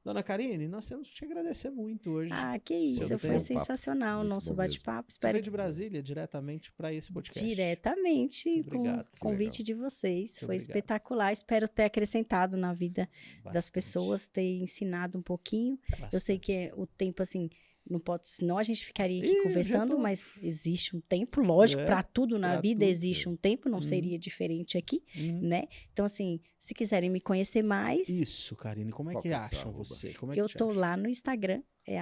Dona Karine, nós temos que te agradecer muito hoje. Que isso, Seu foi tempo. sensacional o Muito nosso bom mesmo. bate-papo. Você Espero veio de Brasília diretamente para esse podcast. diretamente Muito com obrigado. o convite de vocês. Muito Foi obrigado. espetacular. Espero ter acrescentado na vida das Bastante, pessoas, ter ensinado um pouquinho. Eu sei que bastante. o tempo, assim, não pode, senão a gente ficaria aqui Ih, conversando, já tô- mas existe um tempo, lógico, É, para tudo na pra vida tudo. existe um tempo, não Uhum. seria diferente aqui, Uhum. né? Então, assim, se quiserem me conhecer mais, Isso, Karine, como é Qual que que é o seu acham arroba? você? Como é que eu te tô acham? lá no Instagram, é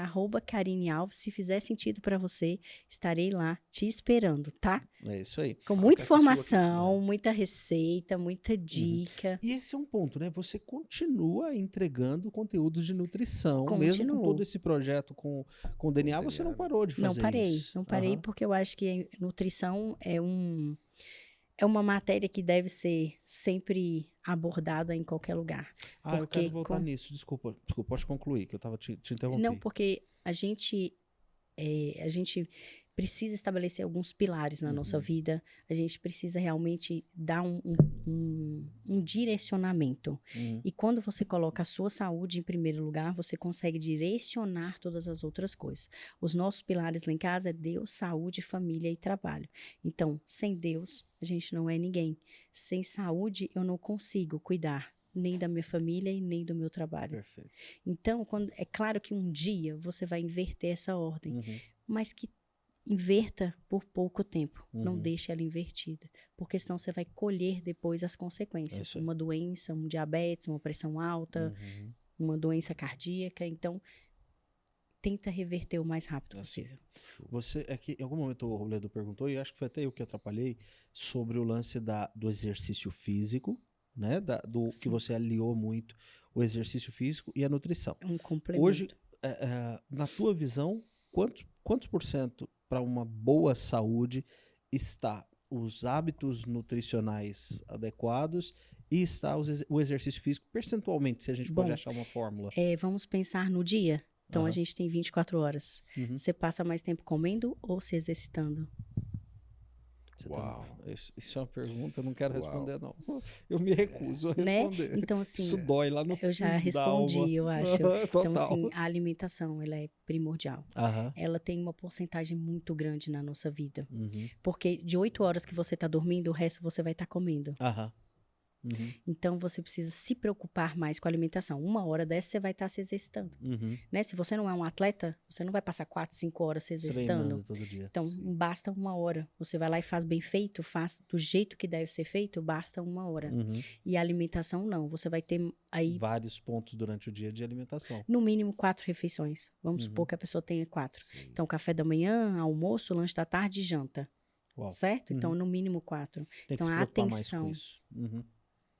@Karine Alves. Se fizer sentido para você, estarei lá te esperando, tá? É isso aí. Com Fala muita que assistiu aqui. informação, muita receita, muita dica. E esse é um ponto, né? Você continua entregando conteúdos de nutrição, mesmo com Continuo. todo esse projeto com o DNA, Com o você não DNA, né? parou de Não fazer parei, isso. não parei Aham. porque eu acho que nutrição é uma matéria que deve ser sempre abordada em qualquer lugar. Ah, eu quero Porque voltar nisso. Desculpa, pode concluir, que eu tava te interrompendo. Não, porque a gente precisa estabelecer alguns pilares na nossa vida. A gente precisa realmente dar um direcionamento. E quando você coloca a sua saúde em primeiro lugar, você consegue direcionar todas as outras coisas. Os nossos pilares lá em casa é Deus, saúde, família e trabalho. Então, sem Deus, a gente não é ninguém. Sem saúde, eu não consigo cuidar nem da minha família e nem do meu trabalho. Perfeito. Então, é claro que um dia você vai inverter essa ordem, Uhum. mas que inverta por pouco tempo. Não Uhum. deixe ela invertida, porque senão você vai colher depois as É consequências. isso aí. Uma doença, um diabetes, uma pressão alta, Uhum. uma doença cardíaca. Então, tenta reverter o mais rápido É assim. possível. Você, é que em algum momento o Ledo perguntou, e acho que foi até eu que atrapalhei, sobre o lance do exercício físico, né? Do que Sim. você aliou muito o exercício físico e a nutrição. Um complemento. Hoje, na tua visão, quantos por cento para uma boa saúde está os hábitos nutricionais adequados e está o exercício físico percentualmente, se a gente pode Bom, achar uma fórmula? Vamos pensar no dia. Então, a Aham. gente tem 24 horas. Uhum. Você passa mais tempo comendo ou se exercitando? Você Uau. isso é uma pergunta, eu não quero Uau. responder, não. Eu me recuso a Né? responder. Então, assim, Isso dói lá no eu já fundo da respondi, alma. eu acho. Total. Então, assim, a alimentação, ela é primordial. Aham. Ela tem uma porcentagem muito grande na nossa vida. Uhum. Porque de 8 horas que você está dormindo, o resto você vai estar comendo. Aham. Uhum. Então, você precisa se preocupar mais com a alimentação. 1 hora dessa, você vai estar se exercitando. Uhum. Né? Se você não é um atleta, você não vai passar 4, 5 horas se exercitando. Treinando todo dia. Então, basta 1 hora. Você vai lá e faz bem feito, faz do jeito que deve ser feito, basta 1 hora. Uhum. E a alimentação, não. Você vai ter aí, Vários pontos durante o dia de alimentação. no mínimo, 4 refeições. Vamos Uhum. supor que a pessoa tenha 4. Sim. Então, café da manhã, almoço, lanche da tarde e janta. Uau. Certo? Então, Uhum. no mínimo 4. Tem Então, que se a preocupar mais atenção. com isso. Uhum.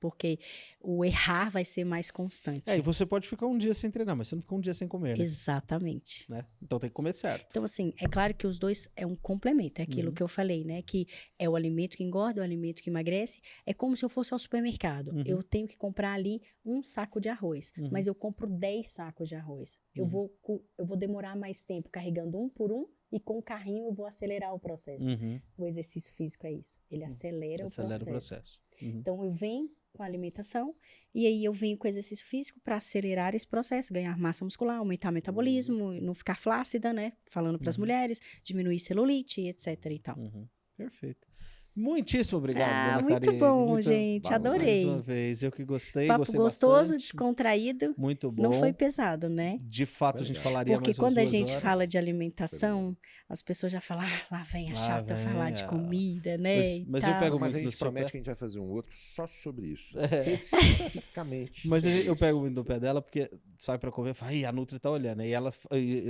Porque o errar vai ser mais constante. E você pode ficar um dia sem treinar, mas você não fica um dia sem comer, né? Exatamente. Né? Então tem que comer certo. Então, assim, é claro que os dois é um complemento. É aquilo Uhum. que eu falei, né? Que é o alimento que engorda, o alimento que emagrece. É como se eu fosse ao supermercado. Uhum. Eu tenho que comprar ali 1 saco de arroz. Uhum. Mas eu compro 10 sacos de arroz. Eu Uhum. vou demorar mais tempo carregando um por um. E com o carrinho eu vou acelerar o processo. Uhum. O exercício físico é isso. Ele acelera Acelera o processo. Uhum. Então, eu venho com a alimentação e aí eu venho com o exercício físico para acelerar esse processo, ganhar massa muscular, aumentar o metabolismo, não ficar flácida, né? Falando para as Uhum. mulheres, diminuir celulite, etc e tal. Uhum. Perfeito. Muitíssimo obrigado, dona Muito Karine. bom, gente. bom, Adorei. Mais uma vez, eu que gostei, Papo gostei gostoso, bastante. descontraído. Muito bom. Não foi pesado, né? De fato, a gente Verdade. falaria Porque mais umas quando a 2 gente horas. fala de alimentação, as pessoas já falam, lá vem a Lá chata vem falar de a- comida, né? Mas e eu tal. pego Mas muito a no gente seu promete pé. que a gente vai fazer um outro só sobre isso. É. Especificamente. Mas sobre eu isso. pego muito no pé dela, porque sai pra comer e fala, "Ih, a Nutri tá olhando." E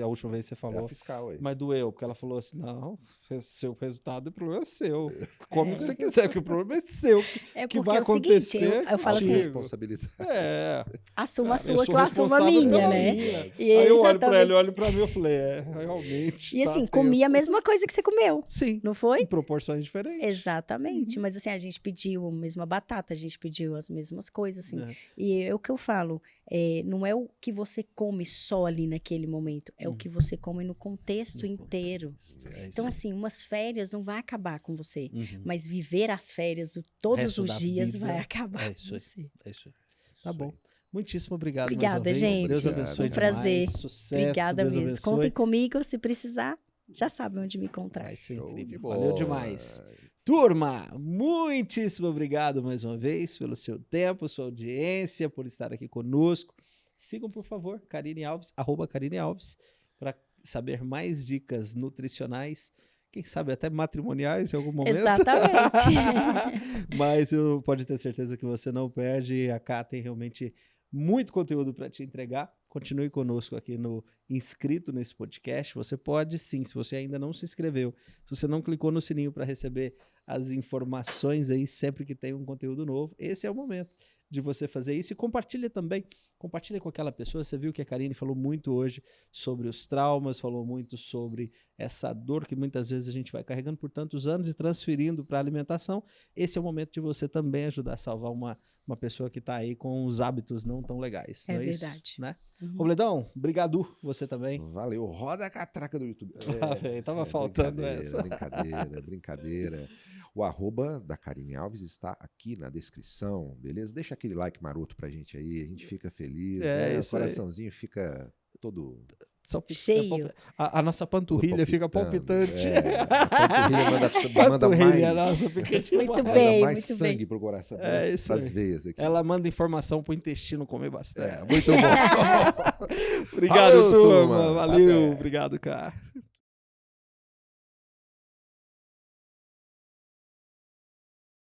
a última vez você É falou, a fiscal aí. mas doeu, porque ela falou assim, não, seu resultado, o problema é seu. Come o que você quiser, porque o problema é seu. É que porque vai é o seguinte, eu acontecer falo assim, contigo. Responsabilidade. É. assuma a Cara, eu sua sou que eu assumo a responsável minha, pela né? minha. E Aí eu olho pra exatamente. ele, olho pra mim, eu falei, realmente. E tá assim, comi a tenso. mesma coisa que você comeu, Sim, não foi? em proporções diferentes. Exatamente. Mas assim, a gente pediu a mesma batata, a gente pediu as mesmas coisas, assim. É. E é o que eu falo, não é o que você come só ali naquele momento, é o que você come no contexto No inteiro. contexto, é isso Então, aí. assim, umas férias não vai acabar com você. Uhum. Mas viver as férias todos Resto os da dias vida, vai acabar é com isso aí. você. É isso aí. Tá Isso bom. aí. Muitíssimo obrigado Obrigada, mais uma vez. gente. Deus abençoe Um demais. prazer. Sucesso. Obrigada Deus mesmo. abençoe. Contem comigo, se precisar, já sabe onde me encontrar. Vai ser Show de incrível. bola. Valeu demais. Turma, muitíssimo obrigado mais uma vez pelo seu tempo, sua audiência, por estar aqui conosco. Sigam, por favor, Karine Alves, @KarineAlves, para saber mais dicas nutricionais, quem sabe até matrimoniais em algum momento. Exatamente. Mas eu pode ter certeza que você não perde. A Ká tem realmente muito conteúdo para te entregar. Continue conosco aqui no inscrito nesse podcast. Você pode sim, se você ainda não se inscreveu, se você não clicou no sininho para receber as informações aí sempre que tem um conteúdo novo, esse é o momento de você fazer isso. E compartilha também, compartilha com aquela pessoa. Você viu que a Karine falou muito hoje sobre os traumas, falou muito sobre essa dor que muitas vezes a gente vai carregando por tantos anos e transferindo para a alimentação. Esse é o momento de você também ajudar a salvar uma pessoa que está aí com os hábitos não tão legais. É não verdade. Isso, né? Uhum. Robledão, obrigado, você também. Valeu, roda a catraca do YouTube. Véi, tava faltando essa. Brincadeira. O @ da Karine Alves está aqui na descrição, beleza? Deixa aquele like maroto pra gente aí, a gente fica feliz, É, o isso aí. coraçãozinho fica todo... Cheio. A nossa panturrilha fica palpitante. A panturrilha manda Panturrilha, mais, nossa, fica Muito manda bem, mais muito sangue bem. pro coração, É isso pras aí. veias aqui. Ela manda informação pro intestino comer bastante. Muito bom. Obrigado, Valeu, turma. turma. Valeu. Até. Obrigado, cara.